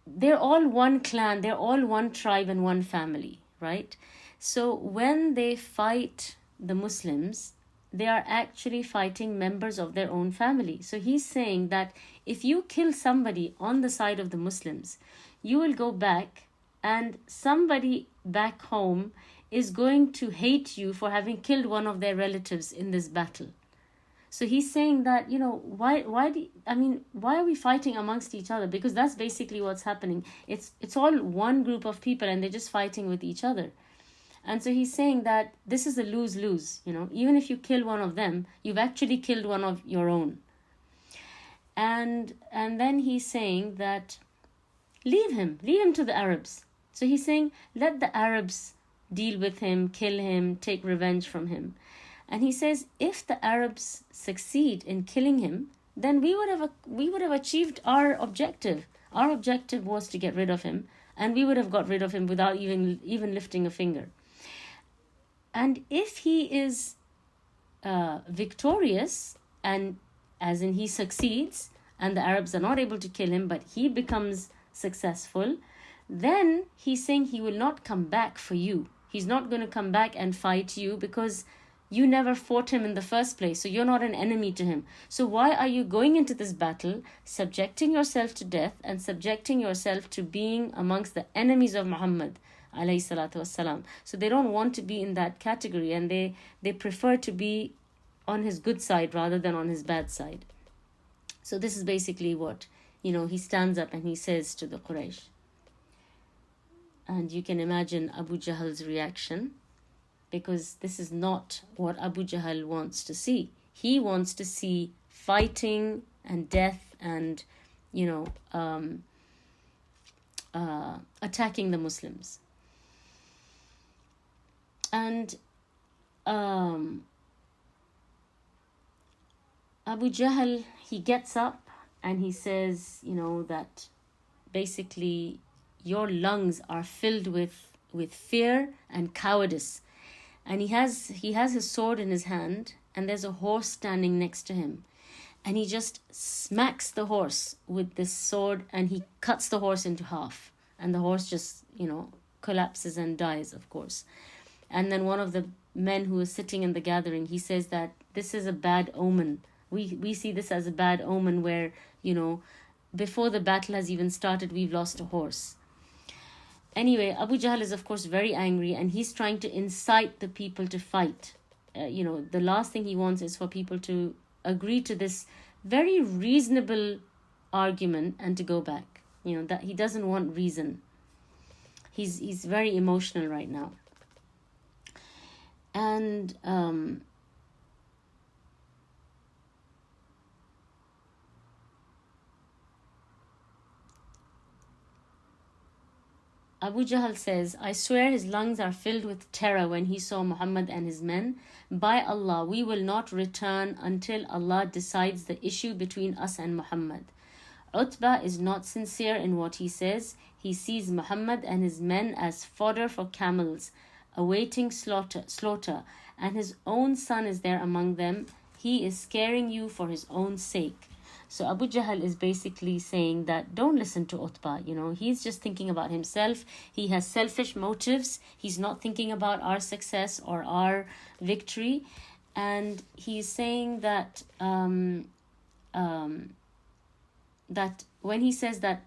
Speaker 2: they're all one clan, they're all one tribe and one family, right? So when they fight the Muslims, they are actually fighting members of their own family. So he's saying that if you kill somebody on the side of the Muslims, you will go back and somebody back home is going to hate you for having killed one of their relatives in this battle. So he's saying that, why are we fighting amongst each other? Because that's basically what's happening. It's all one group of people and they're just fighting with each other. And so he's saying that this is a lose-lose, even if you kill one of them, you've actually killed one of your own. And then he's saying that leave him to the Arabs. So he's saying, let the Arabs deal with him, kill him, take revenge from him. And he says, if the Arabs succeed in killing him, then we would have achieved our objective. Our objective was to get rid of him, and we would have got rid of him without even lifting a finger. And if he is victorious, and as in he succeeds, and the Arabs are not able to kill him, but he becomes successful, then he's saying he will not come back for you. He's not going to come back and fight you because you never fought him in the first place, so you're not an enemy to him. So why are you going into this battle, subjecting yourself to death and subjecting yourself to being amongst the enemies of Muhammad alayhi salatu wassalam? So they don't want to be in that category, and they prefer to be on his good side rather than on his bad side. So this is basically what, he stands up and he says to the Quraysh. And you can imagine Abu Jahl's reaction, because this is not what Abu Jahl wants to see. He wants to see fighting and death and, attacking the Muslims. And Abu Jahl, he gets up and he says, that basically your lungs are filled with fear and cowardice. And he has his sword in his hand, and there's a horse standing next to him. And he just smacks the horse with this sword, and he cuts the horse into half. And the horse just, collapses and dies, of course. And then one of the men who is sitting in the gathering, he says that this is a bad omen. We see this as a bad omen where, before the battle has even started, we've lost a horse. Anyway, Abu Jahl is, of course, very angry, and he's trying to incite the people to fight. The last thing he wants is for people to agree to this very reasonable argument and to go back. That he doesn't want reason. He's very emotional right now. And Abu Jahl says, I swear his lungs are filled with terror when he saw Muhammad and his men. By Allah, we will not return until Allah decides the issue between us and Muhammad. Utbah is not sincere in what he says. He sees Muhammad and his men as fodder for camels, awaiting slaughter, and his own son is there among them. He is scaring you for his own sake. So Abu Jahl is basically saying that don't listen to Utbah. He's just thinking about himself. He has selfish motives. He's not thinking about our success or our victory. And he's saying that that when he says that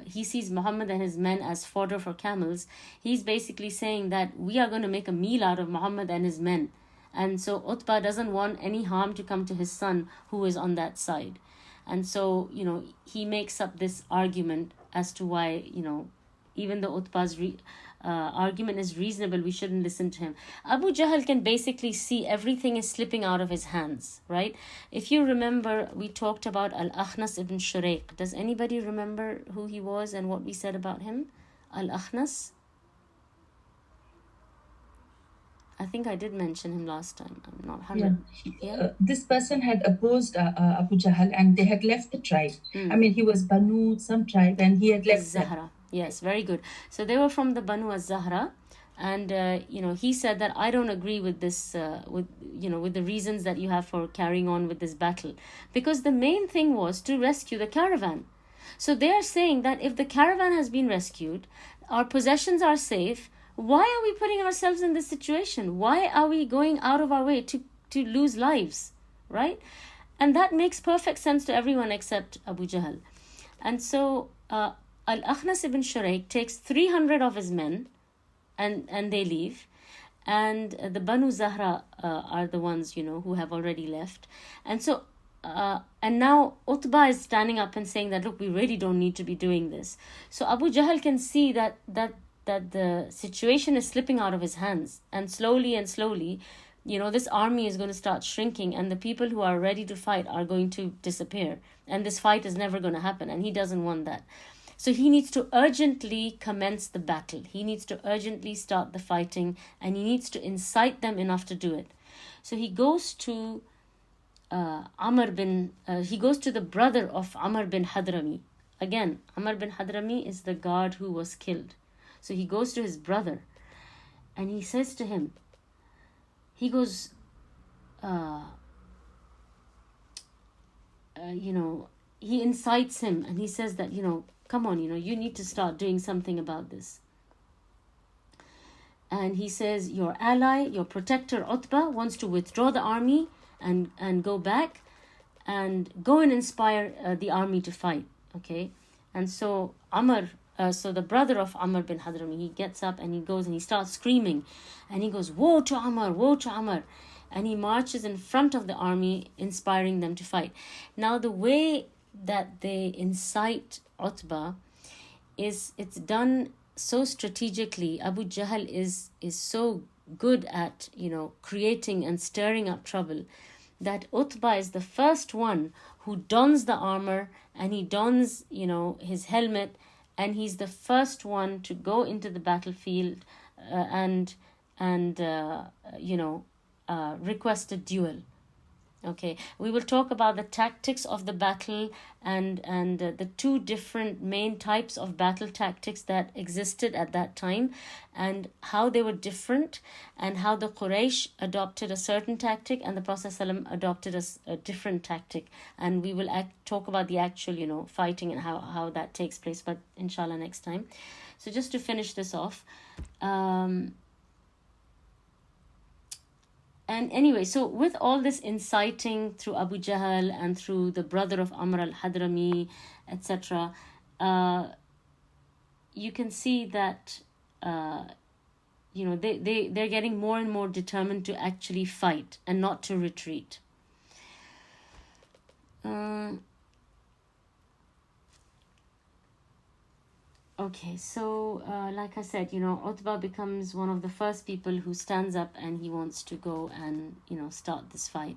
Speaker 2: he sees Muhammad and his men as fodder for camels, he's basically saying that we are going to make a meal out of Muhammad and his men. And so Utbah doesn't want any harm to come to his son who is on that side. And so, he makes up this argument as to why, even though Utbah's argument is reasonable, we shouldn't listen to him. Abu Jahl can basically see everything is slipping out of his hands, right? If you remember, we talked about Al-Akhnas ibn Shuraiq. Does anybody remember who he was and what we said about him? Al-Akhnas? I think I did mention him last time. I'm not 100.
Speaker 3: This person had opposed Abu Jahl and they had left the tribe. I mean, he was Banu, some tribe, and he had left
Speaker 2: Zahra. Yes, very good. So they were from the Banu az-Zahra, and he said that I don't agree with this, with the reasons that you have for carrying on with this battle, because the main thing was to rescue the caravan. So they are saying that if the caravan has been rescued, our possessions are safe. Why are we putting ourselves in this situation? Why are we going out of our way to lose lives, right? And that makes perfect sense to everyone except Abu Jahl. And so Al-Akhnas ibn Shuraiq takes 300 of his men and they leave. And the Banu Zahra are the ones, who have already left. And so, and now Utbah is standing up and saying that, look, we really don't need to be doing this. So Abu Jahl can see that the situation is slipping out of his hands, and slowly, this army is going to start shrinking, and the people who are ready to fight are going to disappear, and this fight is never going to happen, and he doesn't want that. So he needs to urgently commence the battle. He needs to urgently start the fighting, and he needs to incite them enough to do it. So he goes to he goes to the brother of Amr bin Hadrami. Again, Amr bin Hadrami is the guard who was killed. So he goes to his brother and he says to him, he goes, he incites him and he says that, come on, you need to start doing something about this. And he says, your ally, your protector Utbah wants to withdraw the army and go back and go and inspire the army to fight. Okay. And so so the brother of Amr bin Hadrami, he gets up and he goes and he starts screaming and he goes, woe to Amr, woe to Amr. And he marches in front of the army, inspiring them to fight. Now, the way that they incite Utbah it's done so strategically. Abu Jahl is so good at, creating and stirring up trouble, that Utbah is the first one who dons the armor and he dons, his helmet, and he's the first one to go into the battlefield and request a duel. Okay, we will talk about the tactics of the battle and the two different main types of battle tactics that existed at that time, and how they were different, and how the Quraysh adopted a certain tactic and the Prophet ﷺ adopted a different tactic. And we will talk about the actual, fighting and how that takes place, but inshallah next time. So just to finish this off, and anyway, so with all this inciting through Abu Jahl and through the brother of Amr al-Hadrami, etc., you can see that, they're getting more and more determined to actually fight and not to retreat. Okay, so like I said, Utbah becomes one of the first people who stands up and he wants to go and, start this fight.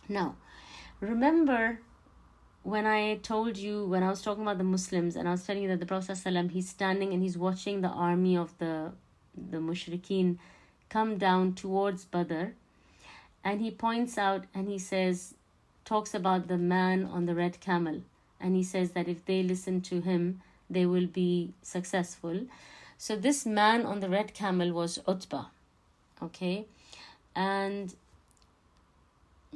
Speaker 2: Now, remember when I told you, when I was talking about the Muslims, and I was telling you that the Prophet ﷺ, he's standing and he's watching the army of the mushrikeen come down towards Badr, and he points out and he says, talks about the man on the red camel, and he says that if they listen to him, they will be successful. So this man on the red camel was Utbah, okay? And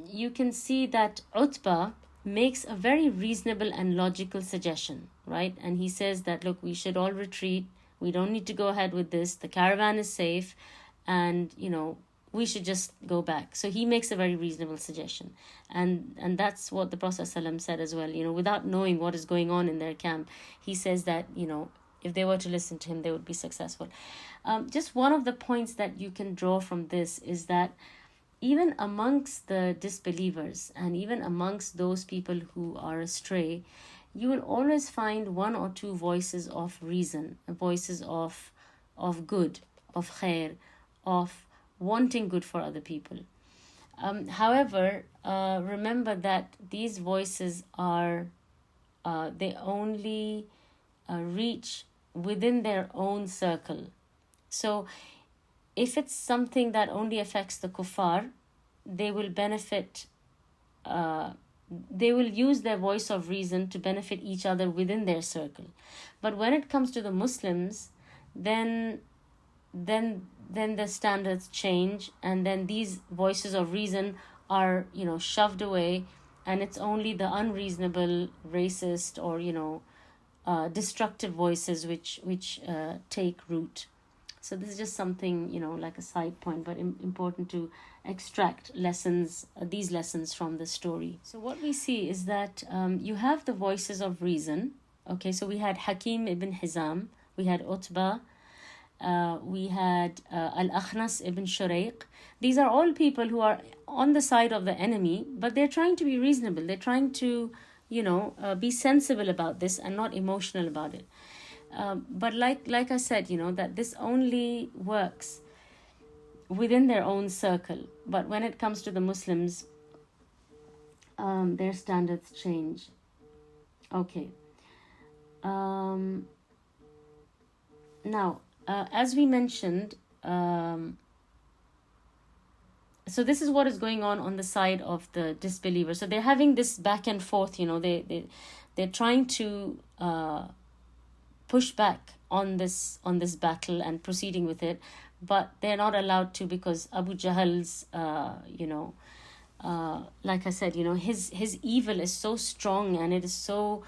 Speaker 2: you can see that Utbah makes a very reasonable and logical suggestion, right? And he says that, look, we should all retreat. We don't need to go ahead with this. The caravan is safe, and, you know, we should just go back. So he makes a very reasonable suggestion. And that's what the Prophet ﷺ said as well, you know, without knowing what is going on in their camp. He says that, you know, if they were to listen to him, they would be successful. Just one of the points that you can draw from this is that even amongst the disbelievers and even amongst those people who are astray, you will always find one or two voices of reason, voices of good, of khair, of wanting good for other people. However, remember that these voices are, they only reach within their own circle. So if it's something that only affects the kuffar, they will benefit, they will use their voice of reason to benefit each other within their circle. But when it comes to the Muslims, then the standards change, and then these voices of reason are, you know, shoved away, and it's only the unreasonable, racist, or, you know, destructive voices which take root. So this is just something, you know, like a side point, but important to extract lessons, these lessons from the story. So what we see is that you have the voices of reason. Okay, so we had Hakim ibn Hizam, we had Utbah, we had Al-Akhnas ibn Shuraiq. These are all people who are on the side of the enemy, but they're trying to be reasonable. They're trying to, you know, be sensible about this and not emotional about it. But like I said, you know, that this only works within their own circle. But when it comes to the Muslims, their standards change. Okay. Now, as we mentioned, so this is what is going on the side of the disbelievers. So they're having this back and forth, you know, they're trying to push back on this battle and proceeding with it, but they're not allowed to, because Abu Jahl's, you know, like I said, you know, his evil is so strong, and it is so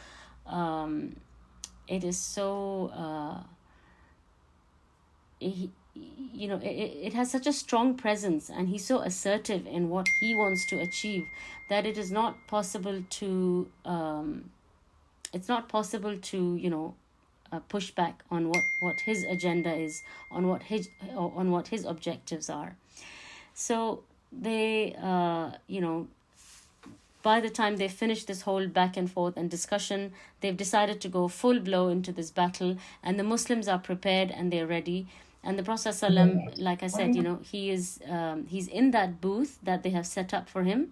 Speaker 2: you know, it has such a strong presence, and he's so assertive in what he wants to achieve, that it is not possible to you know, push back on what his agenda is, on what his objectives are. So they you know, by the time they finish this whole back and forth and discussion, they've decided to go full blow into this battle, and the Muslims are prepared and they're ready. And the Prophet ﷺ, like I said, you know, he's in that booth that they have set up for him,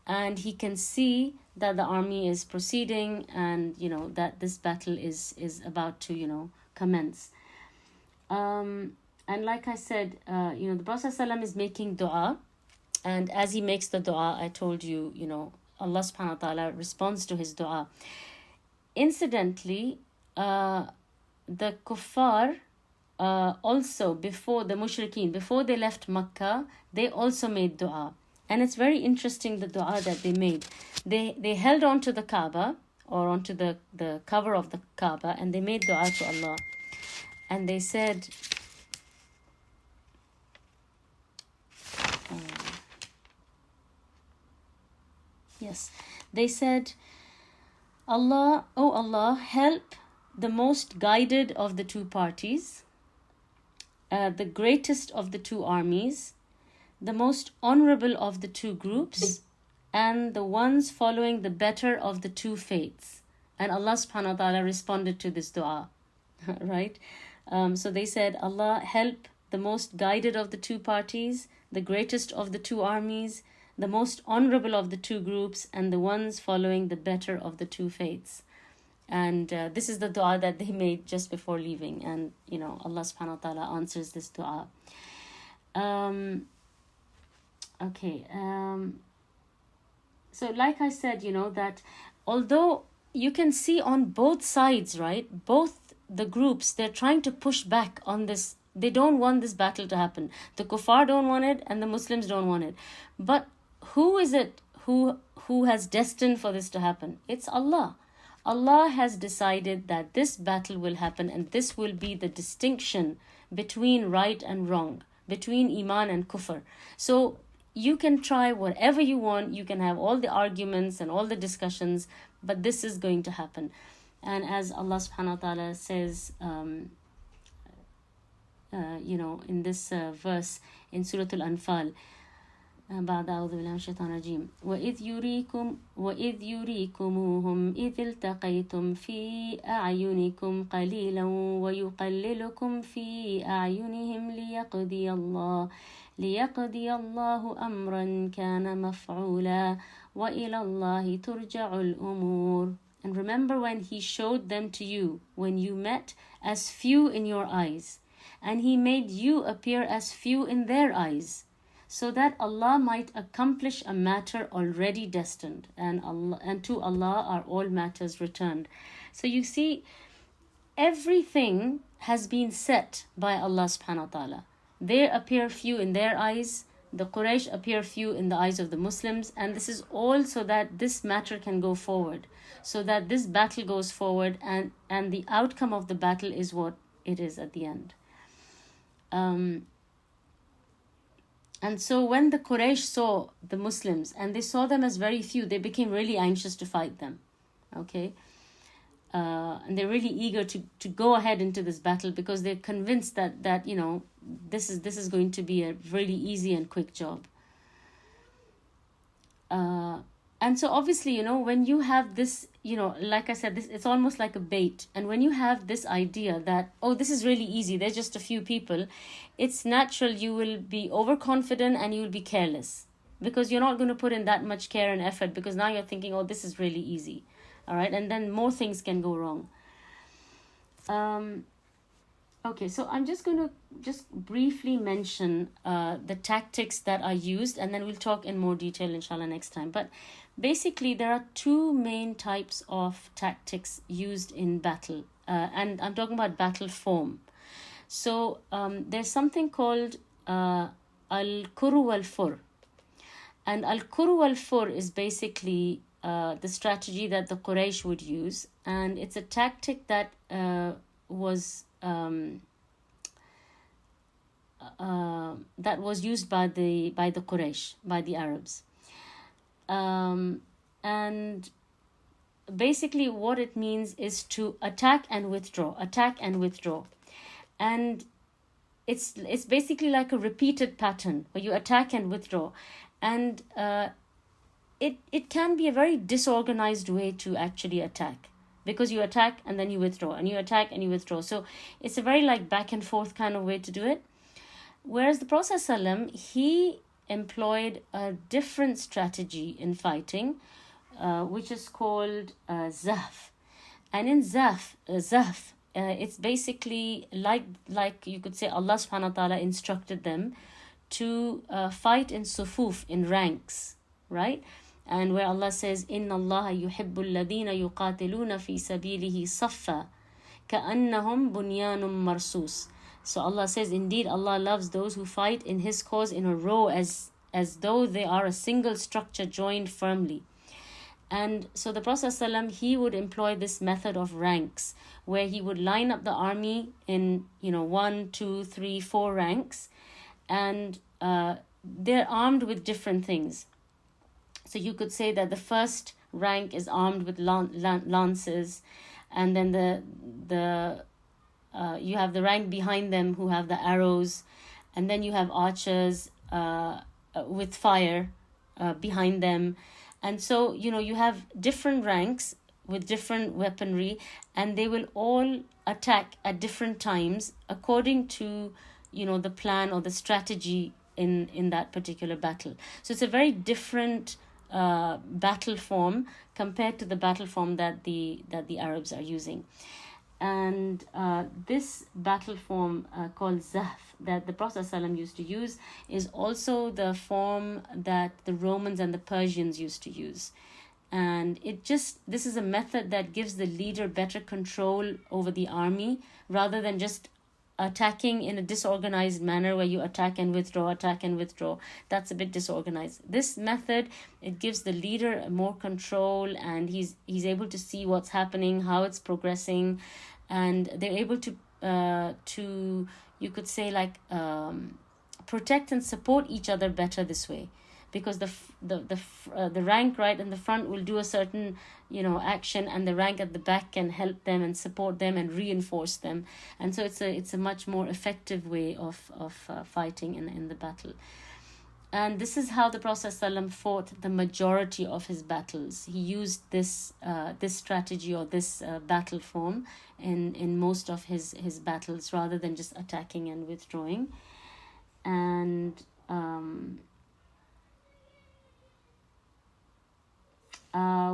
Speaker 2: and he can see that the army is proceeding, and, you know, that this battle is about to, you know, commence. And like I said, you know, the Prophet ﷺ is making dua, and as he makes the dua, I told you, you know, Allah subhanahu wa ta'ala responds to his dua. Incidentally, the kuffar, also before the mushrikeen, before they left Makkah, they also made dua. And it's very interesting, the dua that they made. They held on to the Kaaba, or onto the cover of the Kaaba, and they made dua to Allah. And they said, yes, they said, Allah, oh Allah, help the most guided of the two parties, the greatest of the two armies, the most honorable of the two groups, and the ones following the better of the two faiths. And Allah subhanahu wa ta'ala responded to this dua, right? So they said, Allah, help the most guided of the two parties, the greatest of the two armies, the most honorable of the two groups, and the ones following the better of the two faiths. And this is the dua that they made just before leaving. And, Allah subhanahu wa ta'ala answers this dua. Okay. So like I said, that although you can see on both sides, right, both the groups, they're trying to push back on this. They don't want this battle to happen. The kuffar don't want it, and the Muslims don't want it. But who is it who has destined for this to happen? It's Allah. Allah has decided that this battle will happen, and this will be the distinction between right and wrong, between Iman and Kufr. So you can try whatever you want, you can have all the arguments and all the discussions, but this is going to happen. And as Allah subhanahu wa ta'ala says, in this verse in Surah Al-Anfal, بعد أعوذ بالله من الشيطان الرجيم وإذ يريكموهم إذ التقيتم في أعينكم قليلا ويقللكم في أعينهم ليقضي الله أمرا كان مفعولا وإلى الله ترجع الأمور. And remember when he showed them to you, when you met as few in your eyes, and he made you appear as few in their eyes, so that Allah might accomplish a matter already destined, and to Allah are all matters returned. So you see, everything has been set by Allah subhanahu wa ta'ala. They appear few in their eyes, the Quraysh appear few in the eyes of the Muslims, and this is all so that this matter can go forward, so that this battle goes forward, and the outcome of the battle is what it is at the end. And so when the Quraysh saw the Muslims, and they saw them as very few, they became really anxious to fight them. Okay? And they're really eager to go ahead into this battle, because they're convinced that this is going to be a really easy and quick job. And so obviously, when you have this, like I said, it's almost like a bait. And when you have this idea that, oh, this is really easy, there's just a few people, it's natural you will be overconfident and you will be careless, because you're not going to put in that much care and effort, because now you're thinking, oh, this is really easy. All right. And then more things can go wrong. Okay, so I'm just going to briefly mention the tactics that are used, and then we'll talk in more detail, inshallah, next time. But basically, there are two main types of tactics used in battle, and I'm talking about battle form. So there's something called al-kuru wal-fur. And al-kuru wal-fur is basically the strategy that the Quraysh would use, and it's a tactic that was used by the Quraysh, by the Arabs, and basically what it means is to attack and withdraw, and it's basically like a repeated pattern where you attack and withdraw, and it can be a very disorganized way to actually attack, because you attack and then you withdraw, and you attack and you withdraw. So it's a very like back and forth kind of way to do it. Whereas the Prophet ﷺ, he employed a different strategy in fighting, which is called zahf. And in zahf, it's basically like you could say Allah subhanahu wa ta'ala instructed them to fight in sufuf, in ranks, right? And where Allah says, إِنَّ اللَّهَ يُحِبُّ الَّذِينَ يُقَاتِلُونَ فِي سَبِيلِهِ صَفًّا كَأَنَّهُمْ بُنْيَانٌ مَرْصُوصٌ. So Allah says, indeed, Allah loves those who fight in His cause in a row as though they are a single structure joined firmly. And so the Prophet ﷺ, he would employ this method of ranks, where he would line up the army in 1, 2, 3, 4 ranks, and they're armed with different things. So you could say that the first rank is armed with lances, and then you have the rank behind them who have the arrows, and then you have archers with fire behind them. And so, you have different ranks with different weaponry, and they will all attack at different times according to, the plan or the strategy in that particular battle. So it's a very different battle form compared to the battle form that the Arabs are using. And this battle form called Zahf that the Prophet ﷺ used to use is also the form that the Romans and the Persians used to use. And this is a method that gives the leader better control over the army rather than just attacking in a disorganized manner where you attack and withdraw. That's a bit disorganized. This method, it gives the leader more control, and he's able to see what's happening, how it's progressing, and they're able to you could say like protect and support each other better this way, because the rank right in the front will do a certain action, and the rank at the back can help them and support them and reinforce them, and so it's a much more effective way of fighting in the battle. And this is how the Prophet ﷺ fought the majority of his battles. He used this strategy or this battle form in most of his battles rather than just attacking and withdrawing. And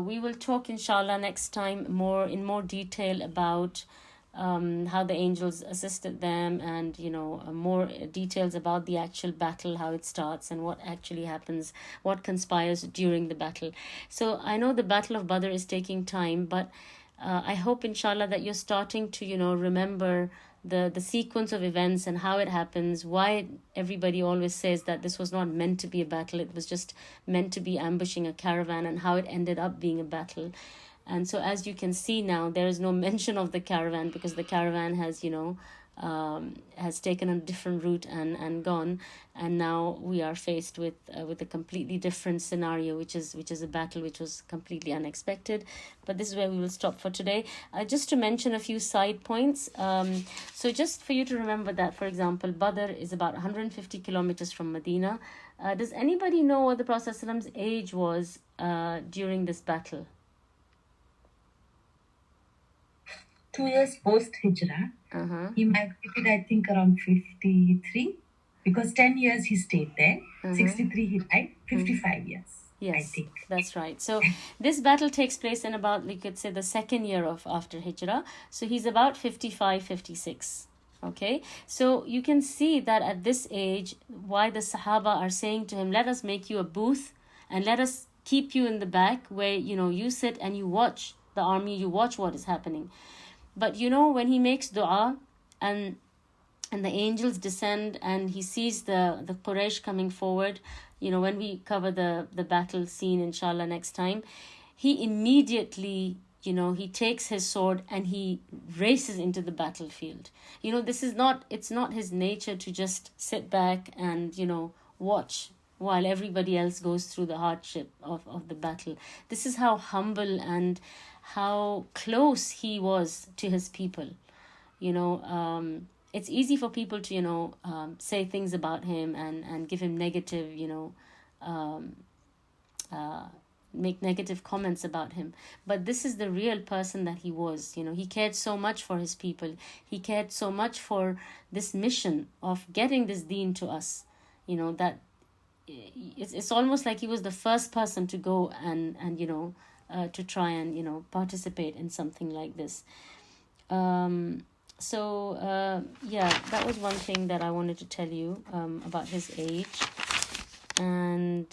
Speaker 2: we will talk inshallah next time in more detail about how the angels assisted them, and more details about the actual battle, how it starts and what actually happens, what conspires during the battle. So I know the Battle of Badr is taking time, but I hope inshallah that you're starting to remember the sequence of events and how it happens, why everybody always says that this was not meant to be a battle, it was just meant to be ambushing a caravan, and how it ended up being a battle. And so as you can see now, there is no mention of the caravan because the caravan has has taken a different route and gone, and now we are faced with a completely different scenario, which is a battle which was completely unexpected. But this is where we will stop for today. Just to mention a few side points. So just for you to remember that, for example, Badr is about 150 kilometers from Medina. Does anybody know what the Prophet ﷺ's age was during this battle?
Speaker 3: 2 years post Hijrah. He migrated, I think, around 53, because 10 years he stayed there. 63 he died. 55 years. Yes, I think.
Speaker 2: That's right. So this battle takes place in about, you could say, the second year of after Hijrah. So he's about 55, 56. Okay, so you can see that at this age, why the Sahaba are saying to him, let us make you a booth and let us keep you in the back where, you sit and you watch the army, you watch what is happening. But when he makes dua and the angels descend and he sees the Quraysh coming forward, when we cover the battle scene inshallah next time, he immediately, he takes his sword and he races into the battlefield. It's not his nature to just sit back and, watch while everybody else goes through the hardship of the battle. This is how humble and how close he was to his people. It's easy for people to say things about him and give him negative make negative comments about him, but this is the real person that he was. He cared so much for his people, he cared so much for this mission of getting this deen to us, that it's almost like he was the first person to go and to try and participate in something like this. That was one thing that I wanted to tell you about his age. And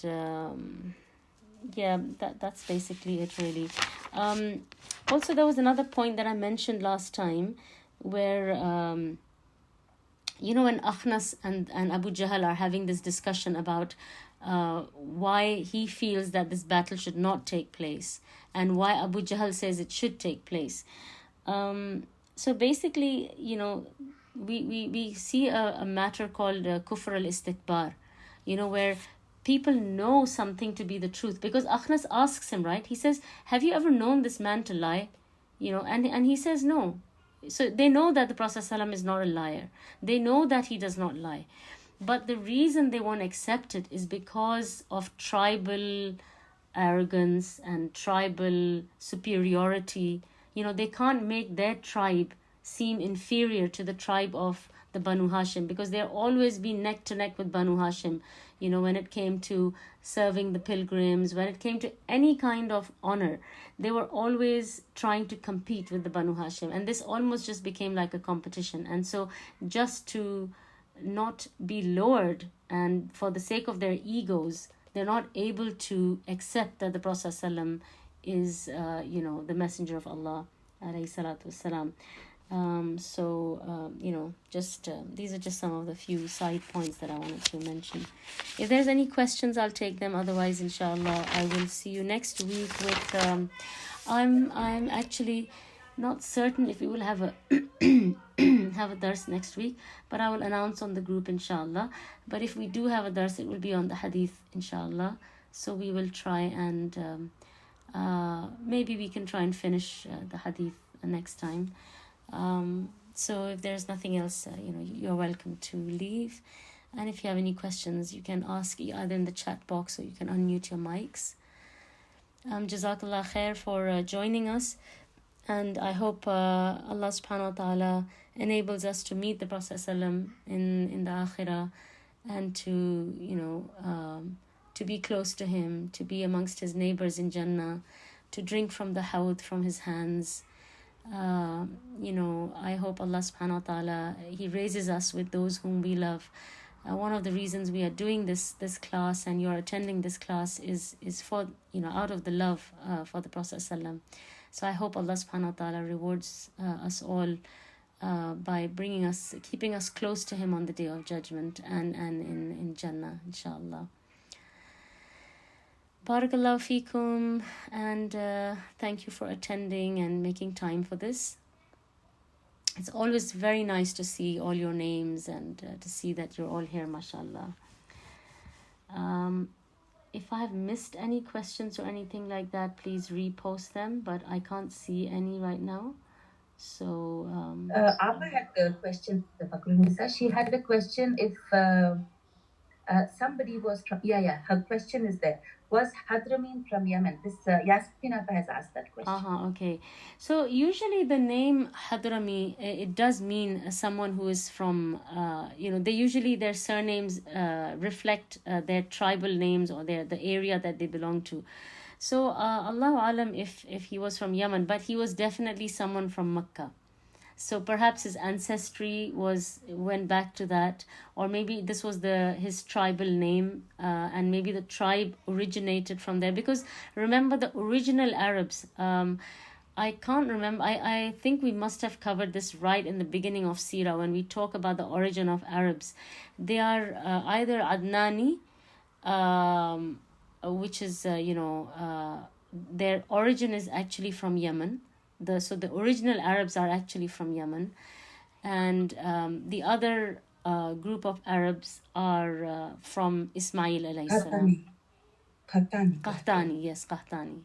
Speaker 2: that's basically it, really. Also, there was another point that I mentioned last time where when Akhnas and Abu Jahl are having this discussion about why he feels that this battle should not take place and why Abu Jahl says it should take place. So basically, we see a matter called kufr al-istikbar, where people know something to be the truth, because Akhnas asks him, right? He says, have you ever known this man to lie? And he says no. So they know that the Prophet ﷺ is not a liar. They know that he does not lie. But the reason they won't accept it is because of tribal arrogance and tribal superiority. They can't make their tribe seem inferior to the tribe of the Banu Hashim, because they're always been neck to neck with Banu Hashim. You know, when it came to serving the pilgrims, when it came to any kind of honor, they were always trying to compete with the Banu Hashim. And this almost just became like a competition. And so just to not be lowered, and for the sake of their egos, they're not able to accept that the Prophet ﷺ is, the messenger of Allah, alayhi salatu wasalam. These are just some of the few side points that I wanted to mention. If there's any questions, I'll take them. Otherwise, inshallah, I will see you next week with I'm actually not certain if we will have a have a dars next week, but I will announce on the group, inshallah. But if we do have a dars, it will be on the hadith, inshallah. So we will try and maybe we can try and finish the hadith next time. So if there's nothing else, you're welcome to leave. And if you have any questions, you can ask either in the chat box or you can unmute your mics. Jazakallahu Khair for joining us. And I hope Allah subhanahu wa ta'ala enables us to meet the Prophet ﷺ in the Akhirah, and to be close to him, to be amongst his neighbors in Jannah, to drink from the hawd from his hands. I hope Allah subhanahu wa ta'ala, he raises us with those whom we love. One of the reasons we are doing this class and you're attending this class is for, out of the love for the Prophet ﷺ. So I hope Allah subhanahu wa ta'ala rewards us all by keeping us close to him on the Day of Judgment and in Jannah, inshallah. Barakallahu feekum, and thank you for attending and making time for this. It's always very nice to see all your names and to see that you're all here, mashallah. If I've missed any questions or anything like that, please repost them, but I can't see any right now. So
Speaker 3: Abba had a question. She had a question if somebody was from, her question is there. Was Hadramin from Yemen? This Yasmin Abba has asked that question.
Speaker 2: Okay. So usually the name Hadrami, it does mean someone who is from, their surnames reflect their tribal names or the area that they belong to. So Allahu Alam if he was from Yemen, but he was definitely someone from Mecca. So perhaps his ancestry went back to that, or maybe this was his tribal name, and maybe the tribe originated from there. Because remember, the original Arabs, I can't remember. I think we must have covered this right in the beginning of Seerah when we talk about the origin of Arabs. They are either Adnani, which is their origin is actually from Yemen. So the original Arabs are actually from Yemen, and the other group of Arabs are from Ismail alayhi salam. Qahtani, yes, Qahtani.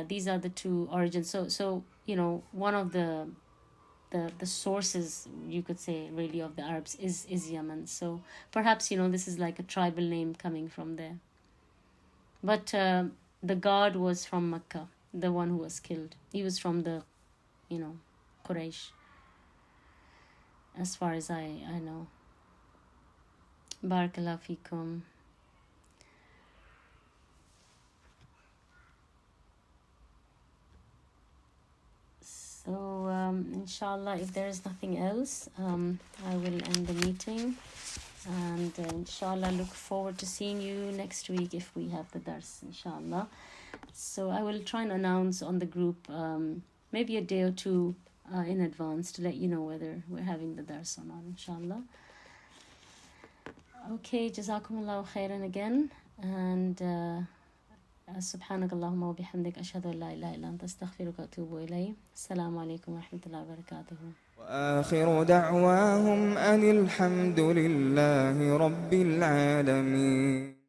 Speaker 2: These are the two origins. So one of the sources, you could say, really, of the Arabs is Yemen. So perhaps this is like a tribal name coming from there. But the guard was from Mecca, the one who was killed. He was from the, Quraysh, as far as I know. Barakallahu feekum. So, inshallah, if there is nothing else, I will end the meeting. And inshallah, look forward to seeing you next week if we have the dars, inshallah. So I will try and announce on the group maybe a day or two in advance to let you know whether we're having the dars or not, inshallah. Okay, Jazakumullahu Khairan again, and سبحانك اللهم وبحمدك أشهد أن لا إله إلا أنت أستغفرك وأتوب إليك. السلام عليكم ورحمة الله وبركاته.
Speaker 6: وآخر دعواهم أن الحمد لله رب العالمين.